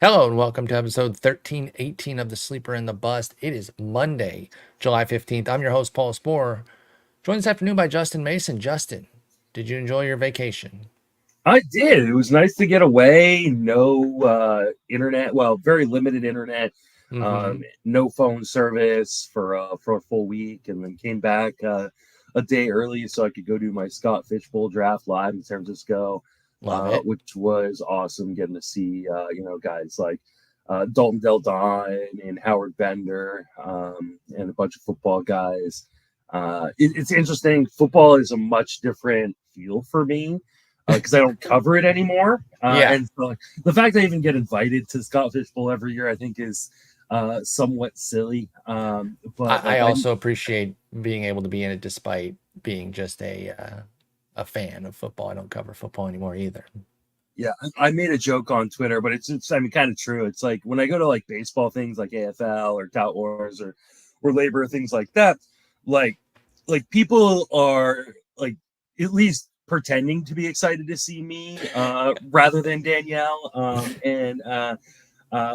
Hello and welcome to episode 1318 of The Sleeper and the Bust. It is Monday, July 15th. I'm your host, Paul Sporer, joined this afternoon by Justin Mason. Justin, did you enjoy your vacation? I did. It was nice to get away. No internet. Well, very limited internet. Mm-hmm. No phone service for a full week, and then came back a day early so I could go do my Scott Fishbowl draft live in San Francisco, Love it. which was awesome. Getting to see guys like Dalton Del Don and Howard Bender and a bunch of football guys. It's interesting. Football is a much different feel for me because I don't cover it anymore. Yeah, And so the fact I even get invited to Scott Fishbowl every year, I think is somewhat silly. But I also appreciate being able to be in it despite being just a fan of football. I don't cover football anymore either. yeah, I made a joke on Twitter, but it's I mean kind of true. It's like when I go to like baseball things like AFL or Tout Wars or Labor things like that, like people are like at least pretending to be excited to see me rather than Danielle.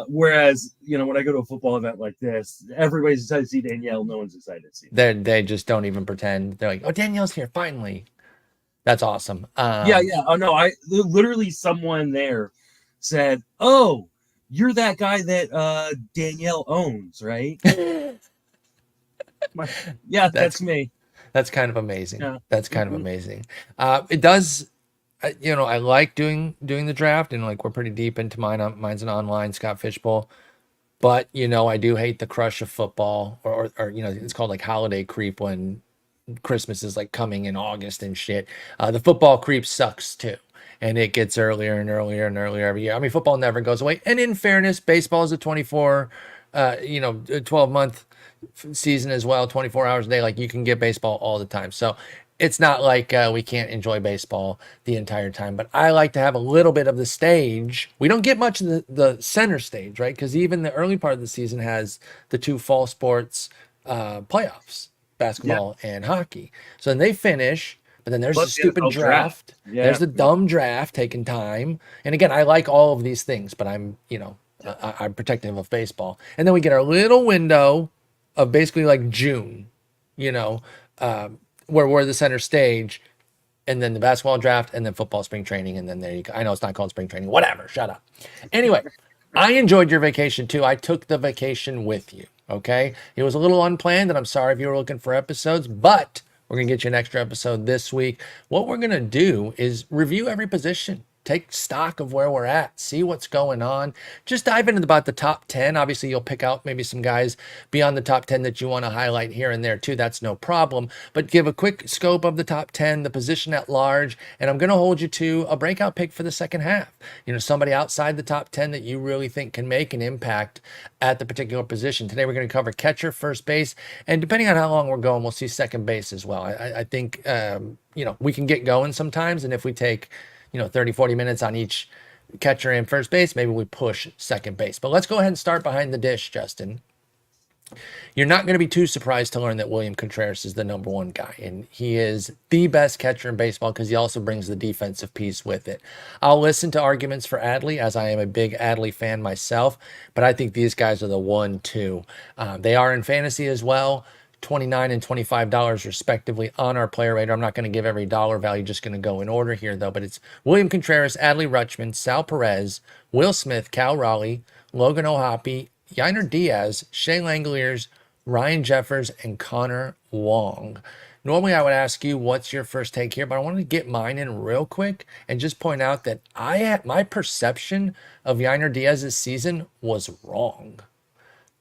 Whereas, when I go to a football event like this, everybody's excited to see Danielle. No one's excited to see me. They just don't even pretend. They're like, oh, Danielle's here, finally. That's awesome. Yeah. Oh, no, I literally someone there said, oh, you're that guy that Danielle owns, right? Yeah, that's me. That's kind of amazing. Yeah. That's kind of amazing. It does, I like doing the draft, and like we're pretty deep into mine. Mine's an online Scott Fishbowl, but I do hate the crush of football, or it's called like holiday creep when Christmas is like coming in August and shit. The football creep sucks too. And it gets earlier and earlier and earlier every year. I mean, football never goes away. And in fairness, baseball is a 12-month season as well, 24 hours a day. Like you can get baseball all the time. So it's not like we can't enjoy baseball the entire time. But I like to have a little bit of the stage. We don't get much of the center stage, right? Because even the early part of the season has the two fall sports playoffs, basketball and hockey. So then they finish, but then there's the stupid draft. Yeah. There's the dumb draft taking time. And again, I like all of these things, but I'm protective of baseball. And then we get our little window of basically like June, where we're the center stage, and then the basketball draft, and then football spring training, and then there you go. I know it's not called spring training. Whatever. Shut up. Anyway, I enjoyed your vacation too. I took the vacation with you. Okay. It was a little unplanned, and I'm sorry if you were looking for episodes, but we're going to get you an extra episode this week. What we're going to do is review every position, take stock of where we're at, see what's going on. Just dive into about the top 10. Obviously, you'll pick out maybe some guys beyond the top 10 that you want to highlight here and there too. That's no problem. But give a quick scope of the top 10, the position at large, and I'm going to hold you to a breakout pick for the second half. Somebody outside the top 10 that you really think can make an impact at the particular position. Today, we're going to cover catcher, first base, and depending on how long we're going, we'll see second base as well. I think, we can get going sometimes, and if we take 30, 40 minutes on each catcher and first base, maybe we push second base. But let's go ahead and start behind the dish, Justin. You're not going to be too surprised to learn that William Contreras is the number one guy, and he is the best catcher in baseball because he also brings the defensive piece with it. I'll listen to arguments for Adley, as I am a big Adley fan myself, but I think these guys are the 1-2. They are in fantasy as well. $29 and $25 respectively on our player radar. I'm not going to give every dollar value, just going to go in order here though, but it's William Contreras, Adley Rutschman, Sal Perez, Will Smith, Cal Raleigh, Logan O'Hoppe, Yainer Diaz, Shea Langoliers, Ryan Jeffers, and Connor Wong. Normally I would ask you what's your first take here, but I wanted to get mine in real quick and just point out that my perception of Yainer Diaz's season was wrong.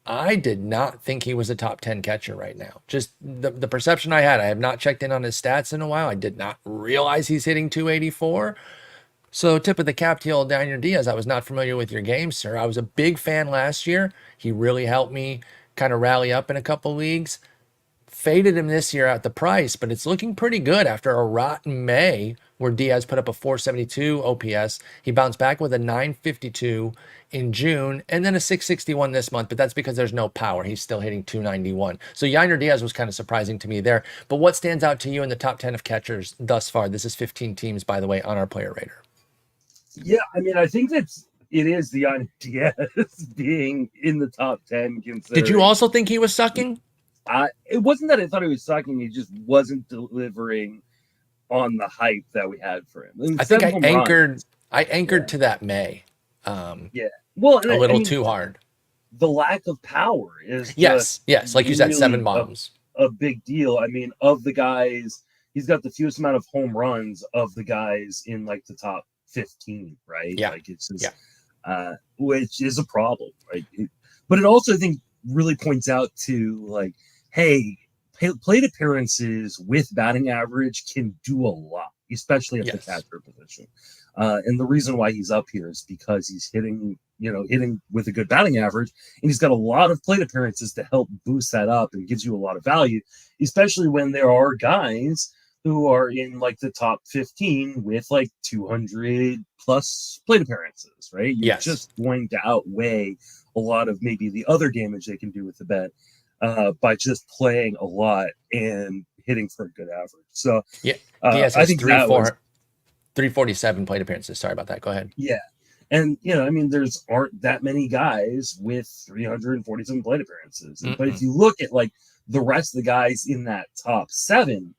I did not think he was a top 10 catcher right now. Just the perception I had. I have not checked in on his stats in a while. I did not realize he's hitting 284. So tip of the cap to old Yainer Diaz. I was not familiar with your game, sir. I was a big fan last year. He really helped me kind of rally up in a couple leagues. Faded him this year at the price, but it's looking pretty good after a rotten May where Diaz put up a 472 OPS. He bounced back with a 952 in June and then a 661 this month, but that's because there's no power. He's still hitting 291. So Yainer Diaz was kind of surprising to me there. But what stands out to you in the top 10 of catchers thus far? This is 15 teams, by the way, on our player radar. Yeah, I mean, I think that's it is the Yainer Diaz being in the top 10. Did you also think he was sucking? It wasn't that I thought he was sucking. He just wasn't delivering on the hype that we had for him. I think I anchored to that May. Well, a little too hard. The lack of power is yes, like you said, 7 bombs. A big deal. I mean, of the guys, he's got the fewest amount of home runs of the guys in like the top 15, right? Yeah. Like it's just, which is a problem, right? But it also, I think, really points out to like, hey, plate appearances with batting average can do a lot, especially at the catcher position. And the reason why he's up here is because he's hitting with a good batting average, and he's got a lot of plate appearances to help boost that up and gives you a lot of value, especially when there are guys who are in like the top 15 with like 200 plus plate appearances, right? You're just going to outweigh a lot of maybe the other damage they can do with the bet by just playing a lot and hitting for a good average. So Diaz has 347 plate appearances. Sorry about that. Go ahead. Yeah. And, I mean, there's aren't that many guys with 347 plate appearances. But if you look at like the rest of the guys in that top 7,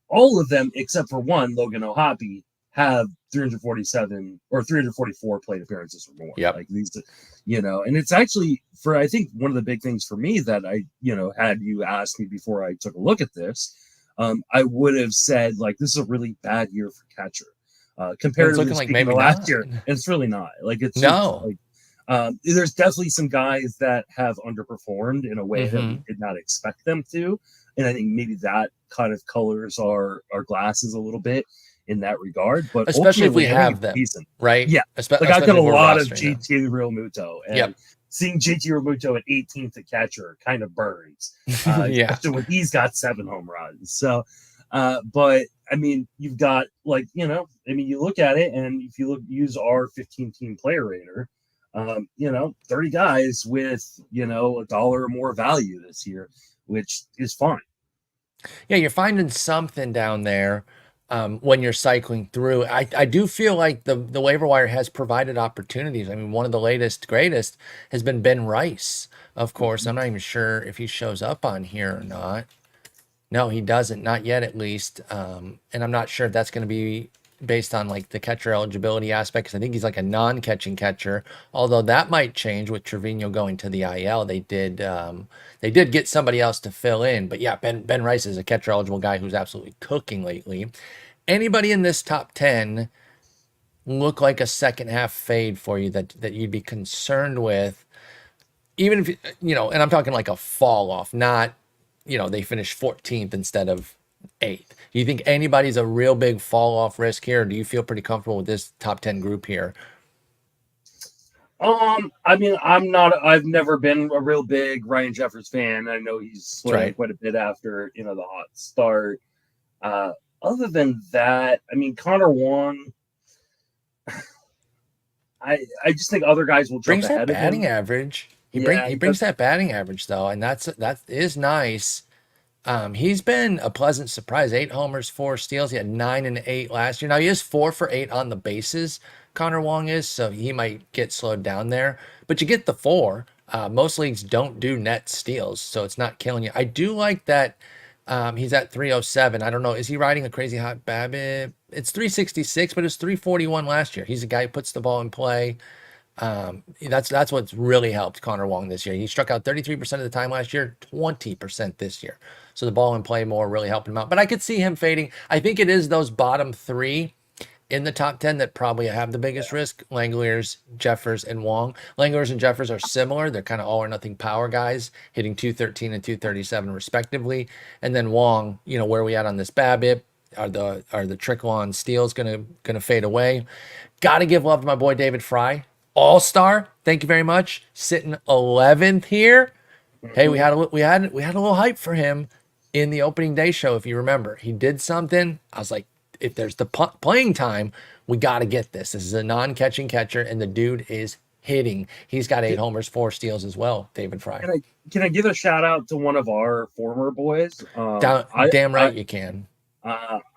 all of them except for one, Logan O'Hoppe, have 347 or 344 plate appearances or more. Like these, and it's actually I think one of the big things for me that I, had you asked me before I took a look at this, I would have said like, this is a really bad year for catcher. Compared to like maybe last year, and it's really not. Like it's like there's definitely some guys that have underperformed in a way that we did not expect them to, and I think maybe that kind of colors our glasses a little bit in that regard. But especially if we have them, right? Yeah, like I've got a lot of JT Realmuto, and seeing JT Realmuto at 18th at catcher kind of burns. Especially when he's got 7 home runs. So. But I mean, you've got like, you look at it, and if you use our 15-team player rater, 30 guys with, $1 or more value this year, which is fine. Yeah, you're finding something down there when you're cycling through. I do feel like the waiver wire has provided opportunities. I mean, one of the greatest has been Ben Rice, of course. I'm not even sure if he shows up on here or not. No, he doesn't. Not yet, at least. And I'm not sure if that's going to be based on like the catcher eligibility aspect, because I think he's like a non-catching catcher. Although that might change with Trevino going to the IL. They did get somebody else to fill in. But yeah, Ben Rice is a catcher eligible guy who's absolutely cooking lately. Anybody in this top 10 look like a second half fade for you that you'd be concerned with, even if and I'm talking like a fall off, not. They finished 14th instead of 8th. Do you think anybody's a real big fall off risk here? Or do you feel pretty comfortable with this top 10 group here? I mean, I've never been a real big Ryan Jeffers fan. I know he's slowing quite a bit after, the hot start. Other than that, I mean, Connor Wong, I just think other guys will jump ahead of him. Batting average. He brings that batting average though, and that is nice. He's been a pleasant surprise. 8 homers, 4 steals. He had 9 and 8 last year. Now he is 4 for 8 on the bases. Connor Wong is, so he might get slowed down there. But you get the 4. Most leagues don't do net steals, so it's not killing you. I do like that. He's at 307. I don't know. Is he riding a crazy hot BABIP? It's 366, but it's 341 last year. He's a guy who puts the ball in play. That's what's really helped Connor Wong this year. He struck out 33% of the time last year, 20% this year. So the ball and play more really helped him out. But I could see him fading. I think it is those bottom 3 in the top 10 that probably have the biggest risk: Langeliers, Jeffers, and Wong. Langeliers and Jeffers are similar. They're kind of all or nothing power guys, hitting 213 and 237 respectively. And then Wong, where are we at on this BABIP? Are the trickle on steals gonna fade away? Got to give love to my boy David Fry. All-star, thank you very much. Sitting 11th here. Hey, we had a little hype for him in the opening day show, if you remember. He did something. I was like, if there's the playing time, we got to get this. This is a non-catching catcher, and the dude is hitting. He's got 8 homers, 4 steals as well, David Fry. Can I give a shout out to one of our former boys? Damn right you can.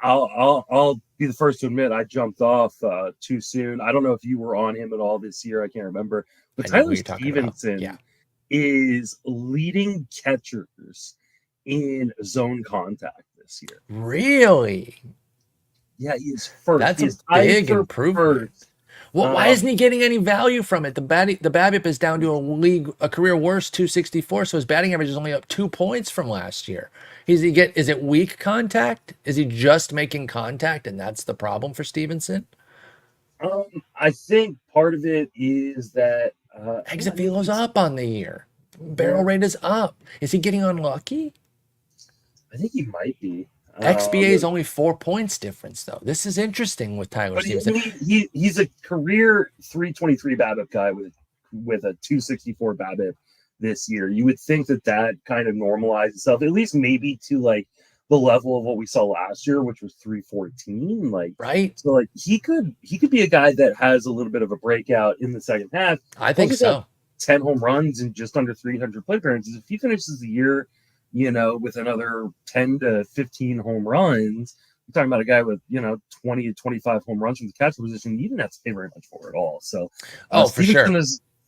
I'll be the first to admit I jumped off too soon. I don't know if you were on him at all this year. I can't remember. But I know who Tyler you're talking about. Stephenson Yeah. is leading catchers in zone contact this year. Really? Yeah, he is first. That's He a is tied big for improvement. first. Well, why isn't he getting any value from it? The BABIP is down to a career worst 264, so his batting average is only up 2 points from last year. Is it weak contact? Is he just making contact, and that's the problem for Stevenson? I think part of it is that Exit velo's up on the year. Barrel yeah, rate is up. Is he getting unlucky? I think he might be. XBA is only 4 points difference, though. This is interesting with Tyler But Stevenson. he's a career 323 BABIP guy with a 264 BABIP this year. You would think that kind of normalized itself, at least maybe to like the level of what we saw last year, which was 314. Like, right? So like he could be a guy that has a little bit of a breakout in the second half. I think so. 10 home runs and just under 300 plate appearances. If he finishes the year, with another 10 to 15 home runs, you're talking about a guy with, 20 to 25 home runs from the catcher position. You didn't have to pay very much for it at all. So, for sure.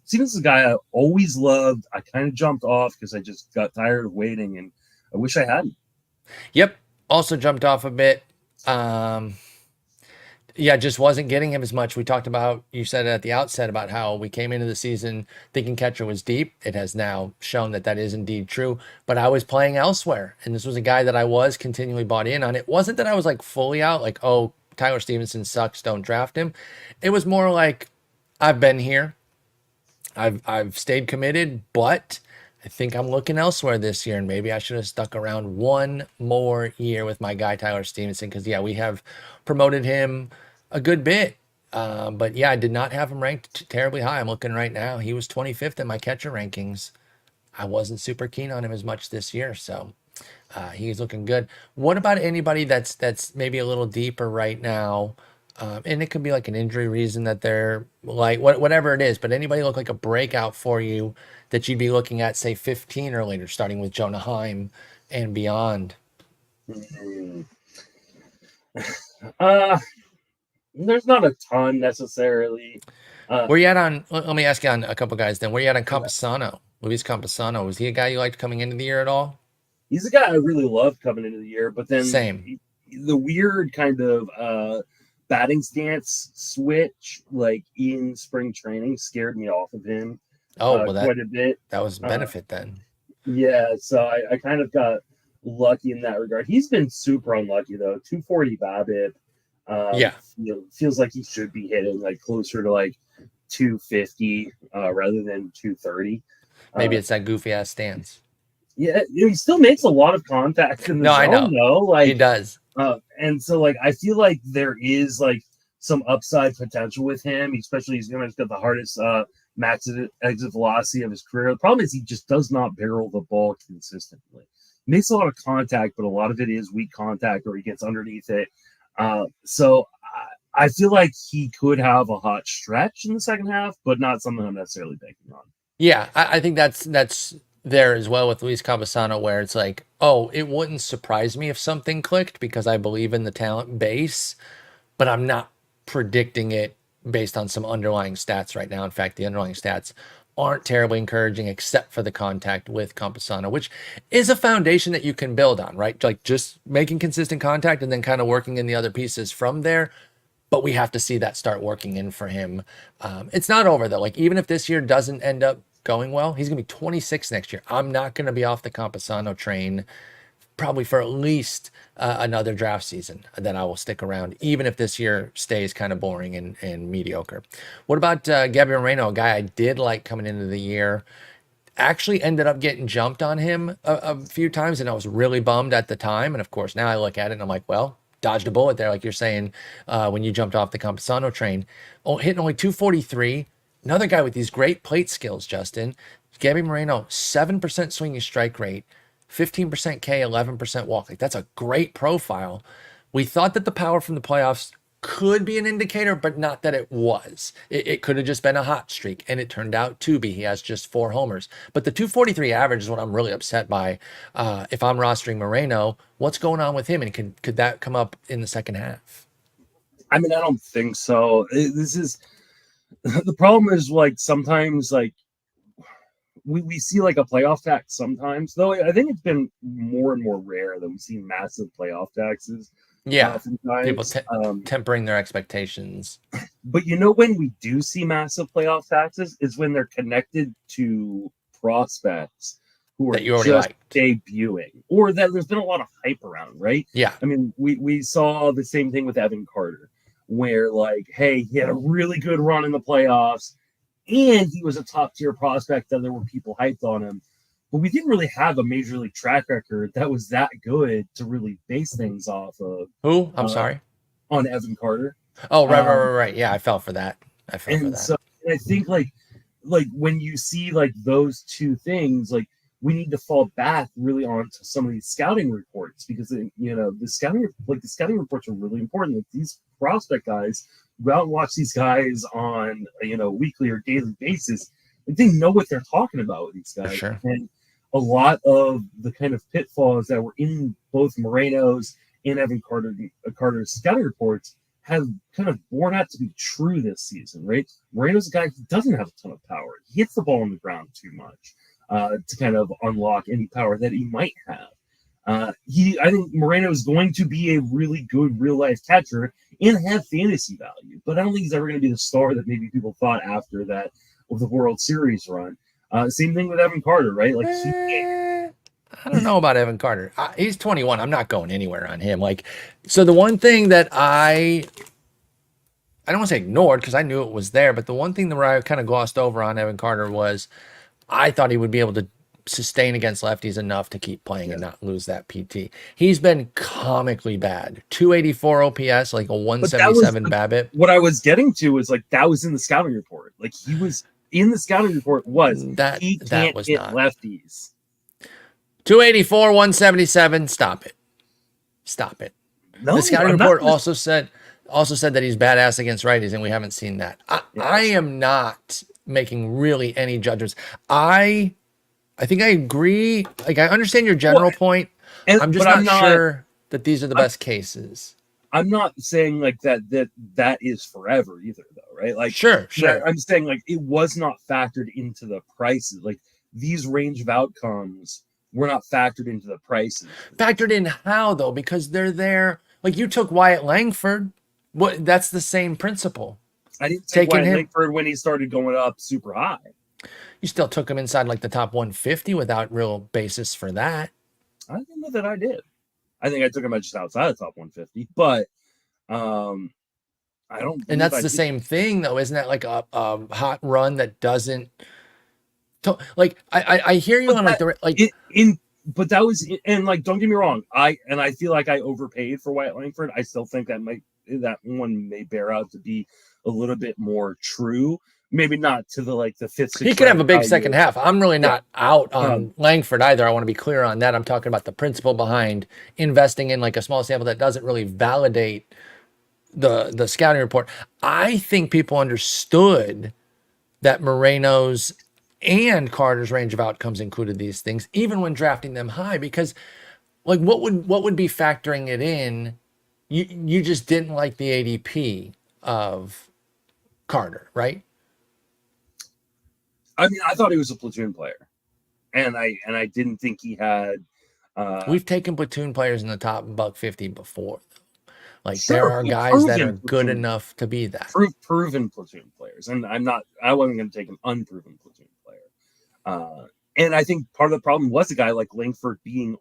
Stevenson's a guy I always loved. I kind of jumped off because I just got tired of waiting, and I wish I hadn't. Yep. Also jumped off a bit. Just wasn't getting him as much. We talked about, you said at the outset about how we came into the season thinking catcher was deep. It has now shown that is indeed true, but I was playing elsewhere. And this was a guy that I was continually bought in on. It wasn't that I was like fully out, like, oh, Tyler Stephenson sucks, don't draft him. It was more like, I've been here. I've stayed committed, but I think I'm looking elsewhere this year, and maybe I should have stuck around one more year with my guy Tyler Stephenson, because we have promoted him a good bit, but I did not have him ranked terribly high. I'm looking right now; he was 25th in my catcher rankings. I wasn't super keen on him as much this year, so he's looking good. What about anybody that's maybe a little deeper right now? And it could be like an injury reason that they're like, whatever it is, but anybody look like a breakout for you that you'd be looking at, say, 15 or later, starting with Jonah Heim and beyond? There's not a ton necessarily. Where you at on, let me ask you on a couple guys then. Where you at on Campusano? Luis Campusano, was he a guy you liked coming into the year at all? He's a guy I really loved coming into the year, but then the weird kind of batting stance switch, like in spring training, scared me off of him. Quite a bit. That was a benefit then. Yeah, so I kind of got lucky in that regard. He's been super unlucky though. 240 BABIP. Feels like he should be hitting like closer to like 250 rather than 230. Maybe it's that goofy ass stance. Yeah, he still makes a lot of contact in the zone. I know. Though. Like he does. And so like I feel like there is like some upside potential with him, especially he's got the hardest max exit velocity of his career. The problem is he just does not barrel the ball consistently. He makes a lot of contact, but a lot of it is weak contact or he gets underneath it. So I feel like he could have a hot stretch in the second half, but not something I'm necessarily banking on. Yeah, I think that's there as well with Luis Campusano, where it's like, oh, it wouldn't surprise me if something clicked because I believe in the talent base, but I'm not predicting it based on some underlying stats right now. In fact, the underlying stats aren't terribly encouraging except for the contact with Campusano, which is a foundation that you can build on, right? Like just making consistent contact and then kind of working in the other pieces from there. But we have to see that start working in for him. It's not over though. Like even if this year doesn't end up going well, he's going to be 26 next year. I'm not going to be off the Campusano train probably for at least another draft season that I will stick around, even if this year stays kind of boring and mediocre. What about Gabriel Moreno, a guy I did like coming into the year? Actually ended up getting jumped on him a few times, and I was really bummed at the time. And of course, now I look at it and I'm like, well, dodged a bullet there, like you're saying, when you jumped off the Campusano train. Hitting only 243. Another guy with these great plate skills, Justin. Gabriel Moreno, 7% swinging strike rate, 15% K, 11% walk. Like that's a great profile. We thought that the power from the playoffs could be an indicator, but not that it was. It could have just been a hot streak, and it turned out to be. He has just 4 homers. But the 243 average is what I'm really upset by. If I'm rostering Moreno, what's going on with him? And could that come up in the second half? I mean, I don't think so. This is the problem is like sometimes like we see like a playoff tax sometimes, though I think it's been more and more rare that we see massive playoff taxes. Yeah, people tempering their expectations. But you know when we do see massive playoff taxes is when they're connected to prospects who are just debuting, or that there's been a lot of hype around, right? Yeah. I mean, we saw the same thing with Evan Carter, where like, hey, he had a really good run in the playoffs, and he was a top-tier prospect that there were people hyped on him. But we didn't really have a major league track record that was that good to really base things off of. Who? I'm sorry? On Evan Carter. Oh, right. Yeah, I fell for that. So I think like when you see like those two things, like we need to fall back really onto some of these scouting reports, because the scouting reports are really important. Like these prospect guys, go out and watch these guys on weekly or daily basis. Like, they know what they're talking about with these guys. For sure. And a lot of the kind of pitfalls that were in both Moreno's and Evan Carter's scouting reports have kind of borne out to be true this season, right? Moreno's a guy who doesn't have a ton of power. He hits the ball on the ground too much to kind of unlock any power that he might have. I think Moreno is going to be a really good real-life catcher and have fantasy value, but I don't think he's ever going to be the star that maybe people thought after that of the World Series run. Same thing with Evan Carter, right? Like I don't know about Evan Carter. He's 21. I'm not going anywhere on him. Like, so the one thing that I don't want to say ignored, because I knew it was there, but the one thing that I kind of glossed over on Evan Carter was I thought he would be able to sustain against lefties enough to keep playing and not lose that PT. He's been comically bad. 284 OPS, like a 177 BABIP. What I was getting to is like that was in the scouting report. Like he was in the scouting report he can't hit lefties. 284, 177. Stop it. No, the scouting report also said that he's badass against righties, and we haven't seen that. I am not making really any judgments. I think I agree. Like, I understand your general point. I'm just not sure that these are the best cases. I'm not saying like that is forever either, though, right? Like, sure. I'm saying like it was not factored into the prices. Like these range of outcomes were not factored into the prices. Factored in how, though? Because they're there. Like, you took Wyatt Langford. That's the same principle. I didn't take Wyatt Langford when he started going up super high. You still took him inside like the top 150 without real basis for that. I don't know that I did. I think I took him just outside the top 150, but I don't. And that's the same thing, though, isn't that? Like a hot run that doesn't. Like I hear you on like but that was, and like, don't get me wrong, I feel like I overpaid for Wyatt Langford. I still think that one may bear out to be a little bit more true. Maybe not to the fifth. He could have a big second half. I'm really not out on Langford either. I want to be clear on that. I'm talking about the principle behind investing in like a small sample that doesn't really validate the scouting report. I think people understood that Moreno's and Carter's range of outcomes included these things, even when drafting them high, because like what would be factoring it in? You just didn't like the ADP of Carter, right? I mean, I thought he was a platoon player, and I didn't think he had. We've taken platoon players in the top $150 before, though. Like there are guys that are good enough to be that proven platoon players, and I wasn't going to take an unproven platoon player. And I think part of the problem was a guy like Langford being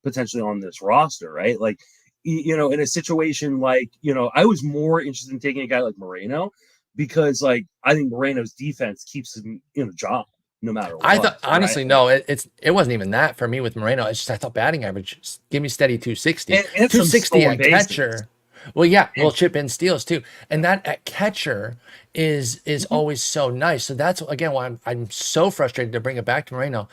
potentially on this roster, right? Like, in a situation like, I was more interested in taking a guy like Moreno, because like I think Moreno's defense keeps him in a job no matter what. I thought honestly, no, it wasn't even that for me with Moreno. It's just I thought batting average, give me steady 260. 260 at catcher. Well, yeah, we'll chip in steals too, and that at catcher is always so nice. So that's again why I'm so frustrated to bring it back to Moreno,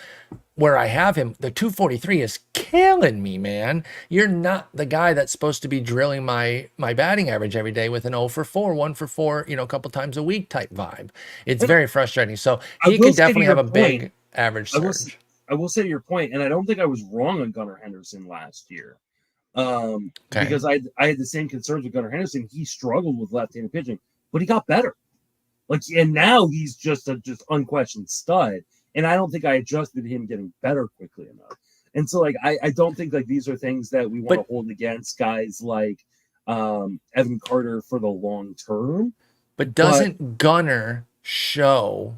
where I have him. The 243 is killing me, man. You're not the guy that's supposed to be drilling my batting average every day with an 0 for 4, 1 for 4, a couple times a week type vibe. It's very frustrating. So he can definitely have a big average surge. I will say to your point, and I don't think I was wrong on Gunnar Henderson last year. Because I had the same concerns with Gunnar Henderson. He struggled with left-handed pitching, but he got better. And now he's just unquestioned stud. And I don't think I adjusted him getting better quickly enough. And so I don't think these are things that we want to hold against guys like Evan Carter for the long term. But doesn't Gunnar show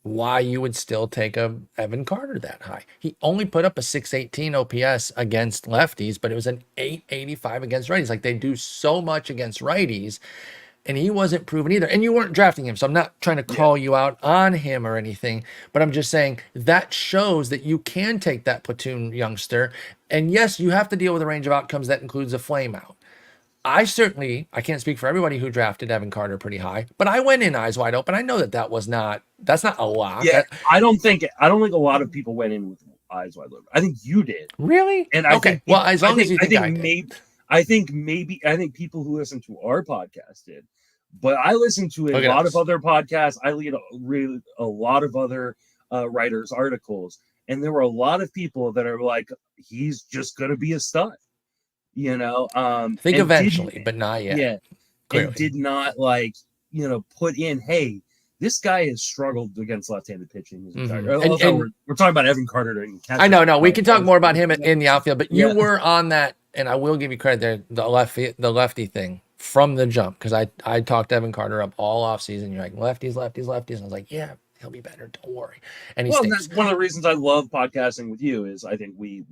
why you would still take a Evan Carter that high? He only put up a 618 OPS against lefties, but it was an 885 against righties. Like, they do so much against righties, and he wasn't proven either. And you weren't drafting him, so I'm not trying to call you out on him or anything, but I'm just saying that shows that you can take that platoon youngster. And yes, you have to deal with a range of outcomes that includes a flame out. I can't speak for everybody who drafted Evan Carter pretty high, but I went in eyes wide open. I know that's not a lock. Yeah, I don't think a lot of people went in with eyes wide open. I think you did. Really? And I think maybe people who listen to our podcast did, but I listened to a lot of other podcasts. I read a lot of other writers' articles, and there were a lot of people that are like, he's just going to be a stud. I think eventually, but not yet. Yeah, clearly. And did not put in, hey, this guy has struggled against left-handed pitching. Mm-hmm. We're talking about Evan Carter during catcher. I know. No, we can talk more about him in the outfield, but you were on that, and I will give you credit there. The lefty thing from the jump, because I talked Evan Carter up all off season. You're like lefties, and I was like, yeah, he'll be better. Don't worry. And that's one of the reasons I love podcasting with you is I think we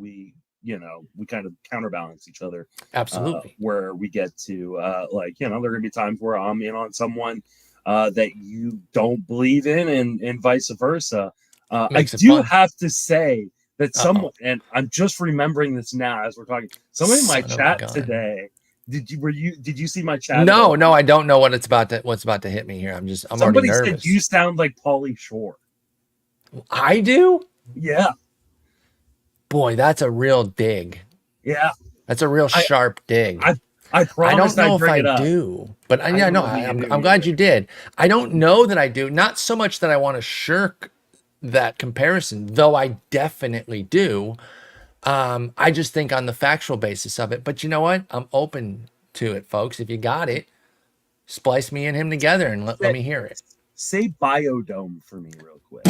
kind of counterbalance each other. Absolutely. Where we get to there are going to be times where I'm in on someone that you don't believe in and vice versa. I do have to say that someone, and I'm just remembering this now as we're talking, someone in my chat today, did you see my chat? No, I don't know what's about to hit me here. I'm somebody already nervous. Said you sound like Pauly Shore. I do? Yeah. Boy, that's a real dig. Yeah. That's a real sharp dig. I promise I don't know if I do, but I'm glad you did. I don't know that I do. Not so much that I want to shirk that comparison, though I definitely do. I just think on the factual basis of it. But you know what? I'm open to it, folks. If you got it, splice me and him together and let me hear it. Say Biodome for me real quick.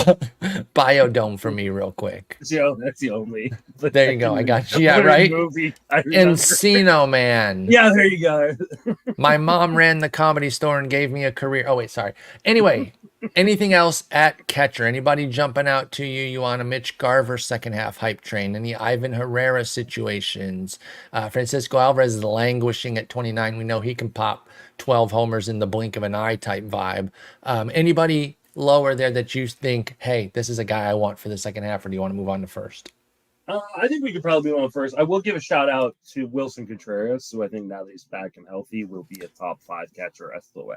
Biodome for me real quick. That's the only. There you go. I got you. Yeah, right? Encino Man. Yeah, there you go. My mom ran the Comedy Store and gave me a career. Oh, wait, sorry. Anyway, anything else at catcher? Anybody jumping out to you? You on a Mitch Garver second half hype train? Any Ivan Herrera situations? Francisco Alvarez is languishing at 29. We know he can pop 12 homers in the blink of an eye type vibe. Anybody lower there that you think, hey, this is a guy I want for the second half, or do you want to move on to first? I think we could probably move on first. I will give a shout out to Wilson Contreras, who I think now that he's back and healthy will be a top 5 catcher at Lowe.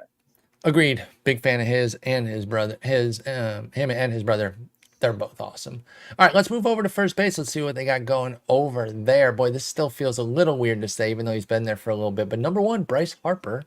Agreed. Big fan of his and his brother. Him and his brother. They're both awesome. All right, let's move over to first base. Let's see what they got going over there. Boy, this still feels a little weird to say, even though he's been there for a little bit. But number 1, Bryce Harper,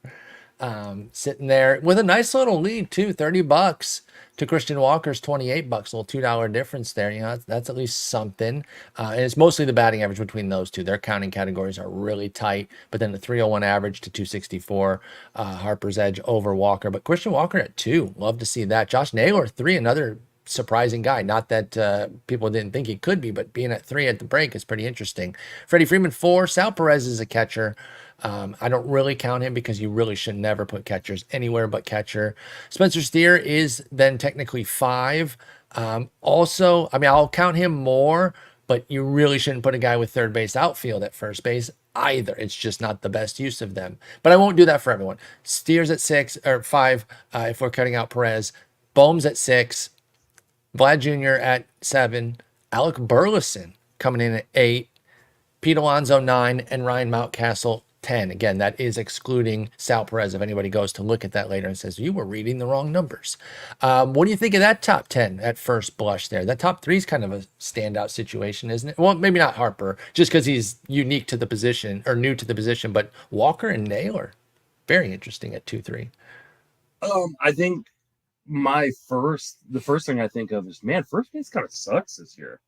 sitting there with a nice little lead too, $30 to Christian Walker's $28, a little $2 difference there. That's at least something. And it's mostly the batting average between those two. Their counting categories are really tight, but then the 301 average to 264, Harper's edge over Walker. But Christian Walker at 2, love to see that. Josh Naylor 3, another surprising guy. Not that people didn't think he could be, but being at 3 at the break is pretty interesting. Freddie Freeman 4, Sal Perez is a catcher. I don't really count him because you really should never put catchers anywhere but catcher. Spencer Steer is then technically 5. Also, I'll count him more, but you really shouldn't put a guy with third base outfield at first base either. It's just not the best use of them. But I won't do that for everyone. Steer's at 6 or 5 if we're cutting out Perez. Bohm's at 6. Vlad Jr. at 7. Alec Burleson coming in at 8. Pete Alonso 9, and Ryan Mountcastle 10. Again, that is excluding Sal Perez. If anybody goes to look at that later and says, you were reading the wrong numbers. What do you think of that top 10 at first blush there? That top 3 is kind of a standout situation, isn't it? Well, maybe not Harper, just because he's unique to the position or new to the position, but Walker and Naylor, very interesting at 2-3. I think the first thing I think of is, man, first base kind of sucks this year.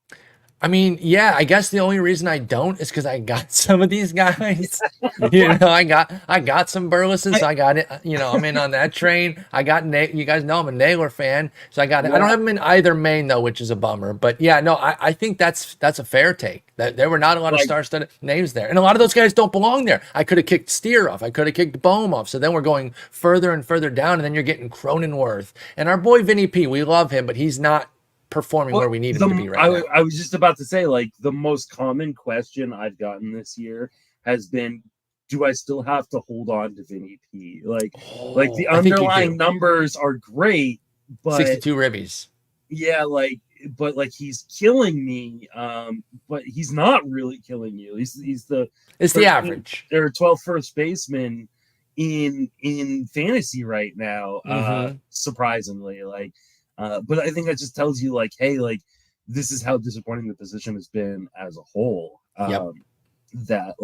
I mean, yeah, I guess the only reason I don't is because I got some of these guys. I got some Burlesons. I got it. I'm in on that train. I got you guys know I'm a Naylor fan, so I got it. I don't have him in either main though, which is a bummer. But yeah, no, I think that's a fair take. That there were not a lot of star-studded names there, and a lot of those guys don't belong there. I could have kicked Steer off. I could have kicked Bohm off. So then we're going further and further down, and then you're getting Cronenworth and our boy Vinnie P. We love him, but he's not performing where we need him to be right now. I was just about to say, like, the most common question I've gotten this year has been, do I still have to hold on to Vinnie P? Like the underlying numbers are great, but 62 ribbies. Yeah, but he's killing me. But he's not really killing you. It's the average. There are 12 first basemen in fantasy right now. Surprisingly, but I think that just tells you, hey, this is how disappointing the position has been as a whole. That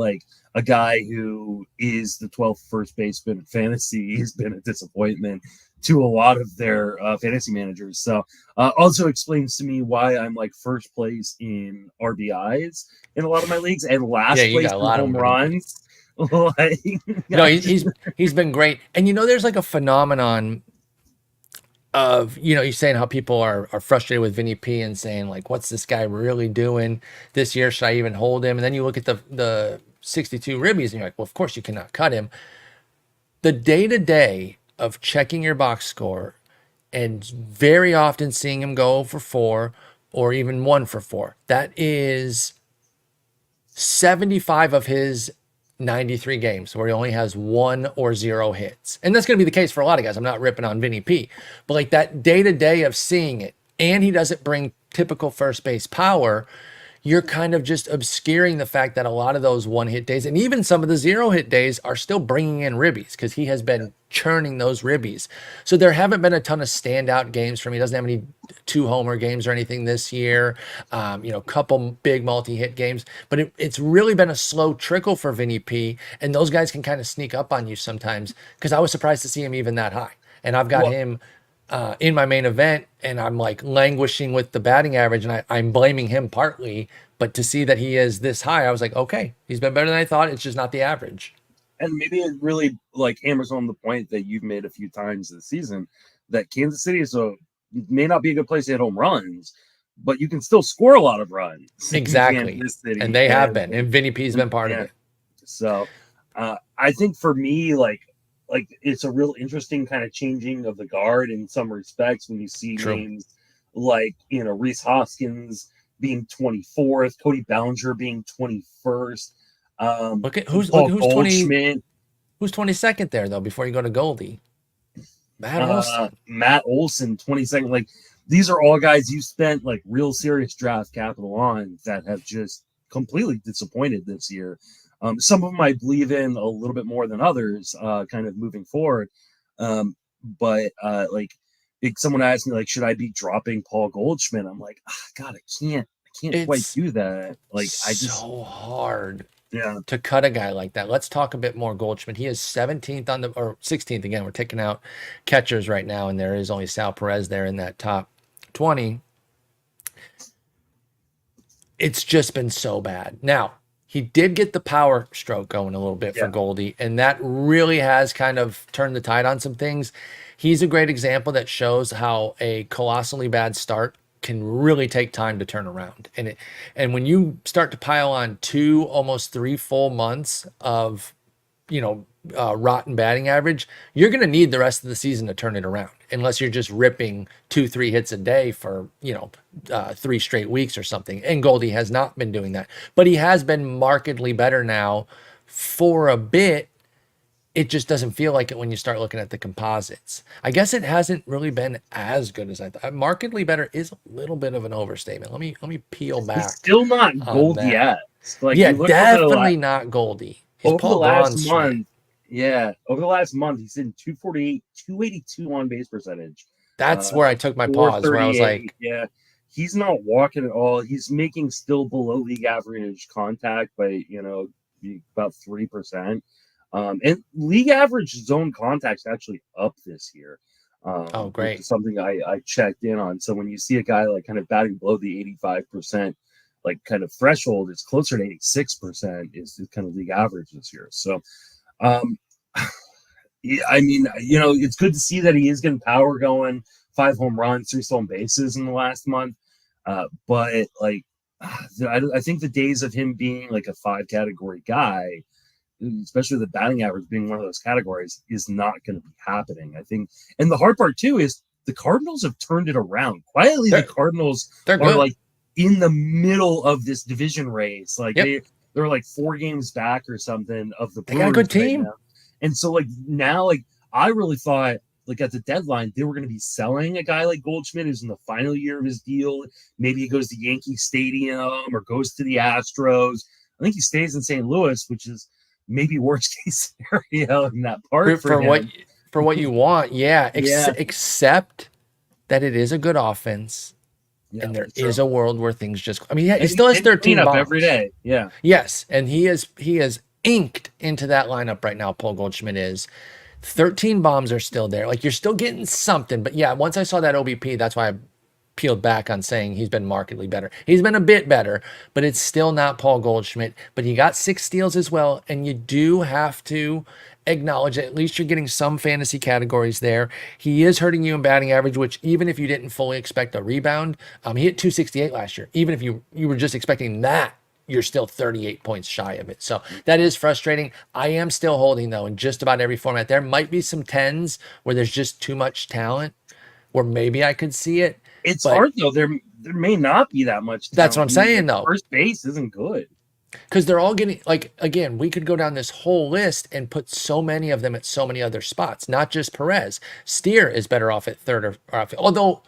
a guy who is the 12th first baseman in fantasy has been a disappointment to a lot of their fantasy managers. So also explains to me why I'm first place in RBIs in a lot of my leagues and last place in home runs. No, he's been great. And there's a phenomenon of, you're saying how people are frustrated with Vinnie P and saying what's this guy really doing this year? Should I even hold him? And then you look at the 62 ribbies and you're like, well, of course you cannot cut him. The day-to-day of checking your box score and very often seeing him go for 4 or even 1 for 4, that is 75 of his 93 games where he only has 1 or 0 hits. And that's going to be the case for a lot of guys. I'm not ripping on Vinnie P, but that day-to-day of seeing it, and he doesn't bring typical first base power, you're kind of just obscuring the fact that a lot of those 1-hit days and even some of the 0-hit days are still bringing in ribbies because he has been churning those ribbies. So there haven't been a ton of standout games for him. He doesn't have any 2-homer games or anything this year. Couple big multi-hit games, but it's really been a slow trickle for Vinnie P, and those guys can kind of sneak up on you sometimes because I was surprised to see him even that high. And I've got him in my main event, and I'm languishing with the batting average, and I'm blaming him partly, but to see that he is this high, I was like, okay, he's been better than I thought. It's just not the average. And maybe it really hammers on the point that you've made a few times this season that Kansas City may not be a good place to hit home runs, but you can still score a lot of runs. Exactly. And they have been, and Vinnie P's been part of it. So I think for me, it's a real interesting kind of changing of the guard in some respects when you see names Rhys Hoskins being 24th, Cody Bellinger being 21st. Look at who's Goldschmidt. Who's 22nd there though before you go to Goldie? Matt Olson 22nd. These are all guys you spent real serious draft capital on that have just completely disappointed this year. Some of them I believe in a little bit more than others, kind of moving forward. But someone asked me, should I be dropping Paul Goldschmidt? I'm like, God, I can't quite do that. So hard to cut a guy like that. Let's talk a bit more Goldschmidt. He is 17th or 16th again. We're taking out catchers right now, and there is only Sal Perez there in that top 20. It's just been so bad. Now, he did get the power stroke going a little bit for Goldie, and that really has kind of turned the tide on some things. He's a great example that shows how a colossally bad start can really take time to turn around. And when you start to pile on 2, almost 3 full months of, rotten batting average, you're going to need the rest of the season to turn it around, unless you're just ripping 2-3 hits a day for 3 straight weeks or something. And Goldie has not been doing that, but he has been markedly better now for a bit. It just doesn't feel like it when you start looking at the composites. I guess it hasn't really been as good as I thought. Markedly better is a little bit of an overstatement. Let me peel back. It's still not Goldie yet. Yeah, definitely not Goldie. He's Paul Goldschmidt. Over the last month, he's in 248, 282 on base percentage. That's where I took my pause, where I was like, yeah, he's not walking at all. He's making still below league average contact by, about 3%. And league average zone contact's actually up this year. Oh, great. Which is something I checked in on. So when you see a guy like kind of batting below the 85%, like kind of threshold, it's closer to 86% is kind of league average this year. So, I mean, it's good to see that he is getting power going, 5 home runs, 3 stolen bases in the last month. But like, I think the days of him being like a 5 category guy, especially the batting average being one of those categories, is not going to be happening. I think, and the hard part too is the Cardinals have turned it around quietly. The Cardinals are good. Like in the middle of this division race, like they're like 4 games back or something of the Brewers. They got a good team, right, and so like now, like I really thought like at the deadline they were going to be selling a guy like Goldschmidt who's in the final year of his deal. Maybe he goes to Yankee Stadium or goes to the Astros. I think he stays in St. Louis, which is maybe worst case scenario in that part for what you want. Except that it is a good offense. Yeah, and there is a world where things just, I mean, he still has 13 bombs every day. Yeah. Yes. And he is inked into that lineup right now. Paul Goldschmidt is 13 bombs are still there. Like you're still getting something, but yeah, once I saw that OBP, that's why I peeled back on saying he's been markedly better. He's been a bit better, but it's still not Paul Goldschmidt. But you got 6 steals as well, and you do have to acknowledge that at least you're getting some fantasy categories there. He is hurting you in batting average, which even if you didn't fully expect a rebound, he hit 268 last year. Even if you were just expecting that, you're still 38 points shy of it. So that is frustrating. I am still holding, though, in just about every format. There might be some 10s where there's just too much talent, where maybe I could see it. It's hard, though. There may not be that much talent. That's what I'm saying, though. First base isn't good. Because they're all getting, like, again, we could go down this whole list and put so many of them at so many other spots, not just Perez. Steer is better off at third or off. Although,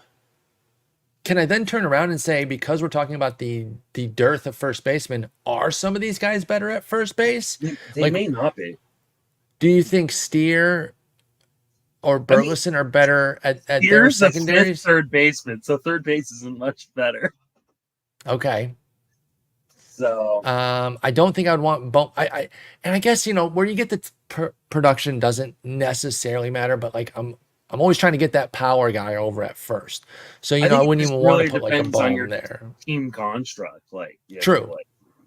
can I then turn around and say, because we're talking about the dearth of first basemen, are some of these guys better at first base? They may not be. Do you think Steer or Burleson are better at their secondaries? Third baseman, so third base isn't much better. Okay. So I don't think I would want and I guess where you get the production doesn't necessarily matter, but like I'm always trying to get that power guy over at first. So I wouldn't even want to put like a Bone there. Team construct, True.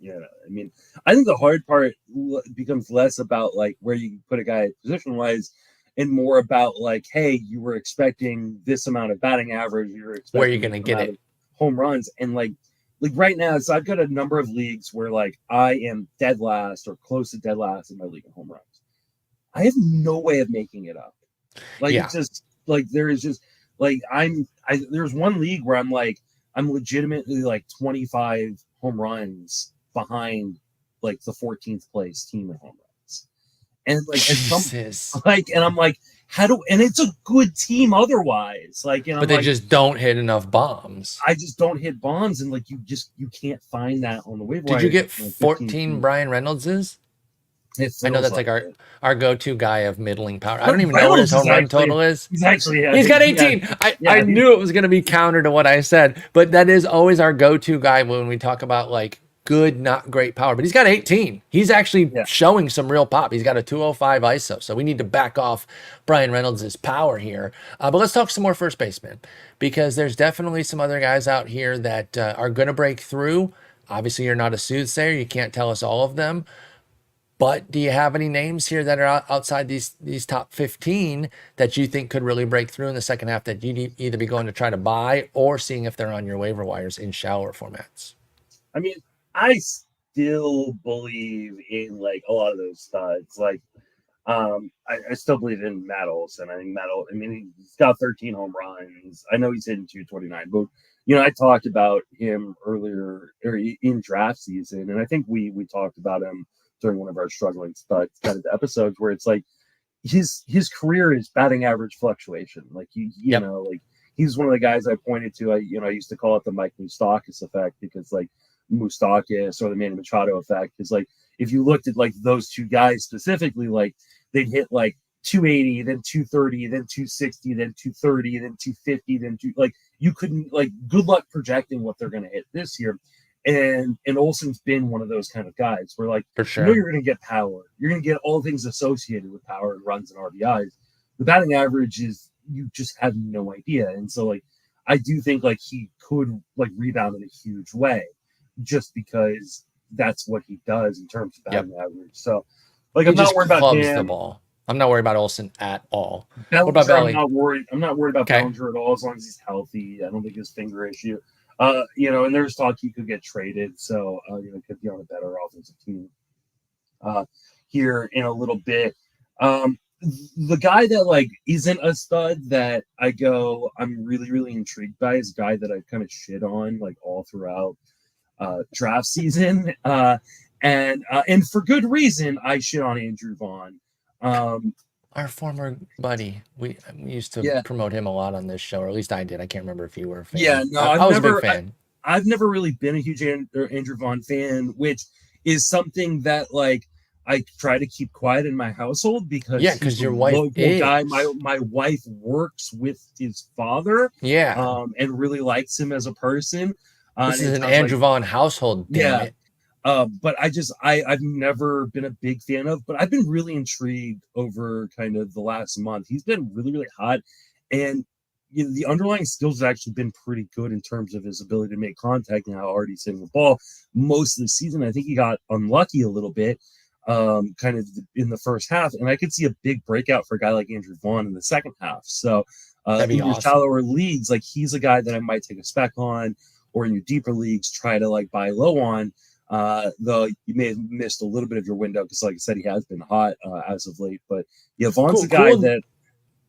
I mean, I think the hard part becomes less about like where you put a guy position wise, and more about like, hey, you were expecting this amount of batting average, you were expecting where you're going to get it, home runs, and like right now, so I've got a number of leagues where like I am dead last or close to dead last in my league in home runs. I have no way of making it up. Like it's just like there is just like there's one league where I'm legitimately like 25 home runs behind like the 14th place team in home runs. And like and I'm like, and it's a good team otherwise. Like, but they just don't hit enough bombs. I just don't hit bombs, and like you can't find that on the waiver wire. Did you get 14 Brian Reynoldses? I know that's like our go-to guy of middling power. I don't even know what his home run total is. He's actually he's got 18. I knew it was going to be counter to what I said, but that is always our go-to guy when we talk about like good, not great power. But he's got 18. He's actually showing some real pop. He's got a 205 ISO, so we need to back off Brian Reynolds' power here. But let's talk some more first basemen, because there's definitely some other guys out here that are going to break through. Obviously, you're not a soothsayer. You can't tell us all of them. But do you have any names here that are outside these top 15 that you think could really break through in the second half that you'd either be going to try to buy or seeing if they're on your waiver wires in shallower formats? I mean, I still believe in like a lot of those studs. Like, I still believe in Matt Olson. I think he's got 13 home runs. I know he's hitting 229, but I talked about him earlier in draft season, and I think we talked about him during one of our struggling studs kind of episodes where it's like his career is batting average fluctuation. Like like he's one of the guys I pointed to. I used to call it the Mike Moustakas effect, because like Moustakas or the Manny Machado effect. Because like if you looked at like those two guys specifically, like they'd hit like 280, then 230, then 260, then 230, then 250, then like you couldn't like good luck projecting what they're going to hit this year. And Olson's been one of those kind of guys where like For sure. you know you're going to get power, you're going to get all things associated with power and runs and RBIs. The batting average is you just have no idea, and so like I do think like he could like rebound in a huge way, just because that's what he does in terms of batting average. So like He I'm not just worried about clubs him. the ball. I'm not worried about Olson at all. Bellinger, What about Belly? I'm not worried about Okay. Bellinger at all as long as he's healthy. I don't think his finger issue. You know, and there's talk he could get traded, so you know, could be on a better offensive team here in a little bit. The guy that like isn't a stud that I'm really, really intrigued by is a guy that I kind of shit on like all throughout draft season. And for good reason, I shit on Andrew Vaughn. Our former buddy, we used to promote him a lot on this show, or at least I did. I can't remember if you were a fan. Yeah, no, I was a big fan. I've never really been a huge Andrew Vaughn fan, which is something that like I try to keep quiet in my household because because your wife is. Guy. My wife works with his father, and really likes him as a person. This is an Andrew Vaughn household, damn it. But I've never been a big fan of, but I've been really intrigued over kind of the last month. He's been really, really hot, and you know, the underlying skills have actually been pretty good in terms of his ability to make contact and how hard he's hitting the ball. Most of the season, I think he got unlucky a little bit, kind of in the first half, and I could see a big breakout for a guy like Andrew Vaughn in the second half. So in your shallower leagues, like he's a guy that I might take a spec on, or in your deeper leagues, try to like buy low on. Though you may have missed a little bit of your window because, like I said, he has been hot as of late. But yeah, Vaughn's a guy that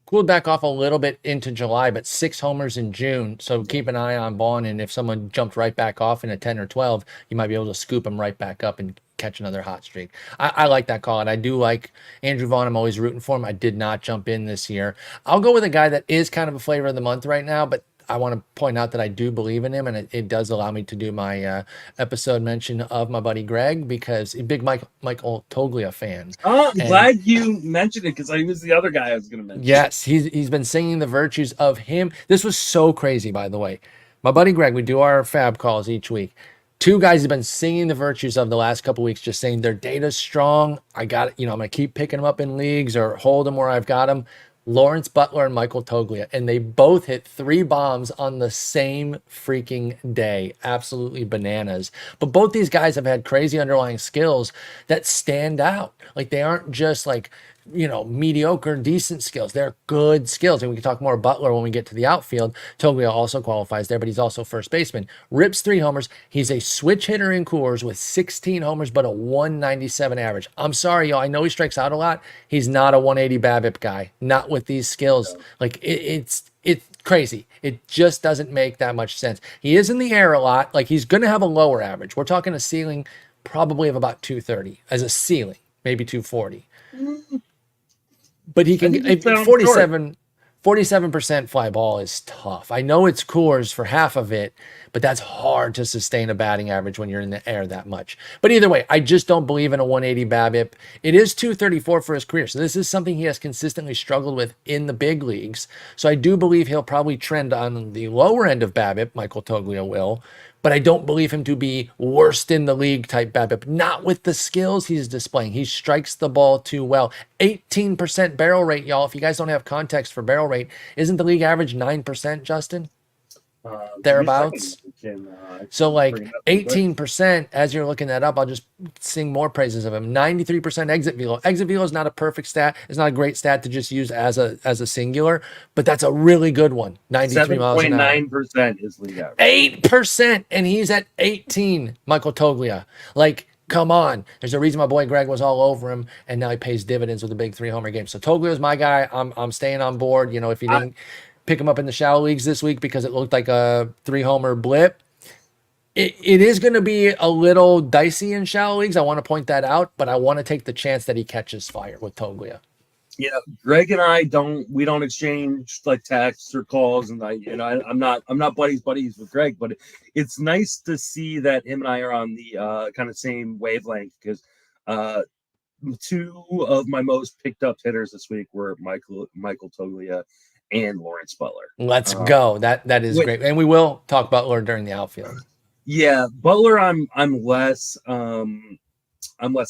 cooled back off a little bit into July, but 6 homers in June. So keep an eye on Vaughn, and if someone jumped right back off in a 10 or 12, you might be able to scoop him right back up and catch another hot streak. I like that call, and I do like Andrew Vaughn. I'm always rooting for him. I did not jump in this year. I'll go with a guy that is kind of a flavor of the month right now, but I want to point out that I do believe in him, and it does allow me to do my episode mention of my buddy Greg, because a big Michael Toglia fan. Oh, I'm glad you mentioned it, because he was the other guy I was going to mention. Yes, he's been singing the virtues of him. This was so crazy, by the way. My buddy Greg, we do our fab calls each week. 2 guys have been singing the virtues of the last couple weeks, just saying their data's strong. I got it. You know, I'm going to keep picking them up in leagues or hold them where I've got them. Lawrence Butler and Michael Toglia, and they both hit 3 bombs on the same freaking day. Absolutely bananas. But both these guys have had crazy underlying skills that stand out. Like, they aren't just like, you know, mediocre, decent skills. They're good skills. And we can talk more Butler when we get to the outfield. Toglia also qualifies there, but he's also first baseman. Rips 3 homers. He's a switch hitter in Coors with 16 homers, but a 197 average. I'm sorry, y'all. I know he strikes out a lot. He's not a 180 BABIP guy. Not with these skills. Like, it's crazy. It just doesn't make that much sense. He is in the air a lot. Like, he's going to have a lower average. We're talking a ceiling probably of about 230 as a ceiling, maybe 240. But he can get 47% fly ball is tough. I know it's Coors for half of it, but that's hard to sustain a batting average when you're in the air that much. But either way, I just don't believe in a 180 BABIP. It is 234 for his career, so this is something he has consistently struggled with in the big leagues. So I do believe he'll probably trend on the lower end of BABIP, Michael Toglia will, but I don't believe him to be worst in the league type BABIP. Not with the skills he's displaying. He strikes the ball too well. 18% barrel rate, y'all. If you guys don't have context for barrel rate, isn't the league average 9%, Justin? Thereabouts. So like 18%, as you're looking that up, I'll just sing more praises of him. 93% exit velo. Exit velo is not a perfect stat. It's not a great stat to just use as a singular, but that's a really good one. 93 miles an hour. 7.9% is league average. 8%, and he's at 18, Michael Toglia. Like, come on. There's a reason my boy Greg was all over him, and now he pays dividends with a big 3-homer game. So Toglia is my guy. I'm staying on board. You know, if you didn't pick him up in the shallow leagues this week because it looked like a 3-homer blip, it is going to be a little dicey in shallow leagues. I want to point that out, but I want to take the chance that he catches fire with Toglia. Greg and I don't exchange like texts or calls, and I'm not buddies with Greg, but it's nice to see that him and I are on the kind of same wavelength, because two of my most picked up hitters this week were Michael Toglia and Lawrence Butler. Let's go. That is great, and we will talk Butler during the outfield. Yeah, Butler, I'm less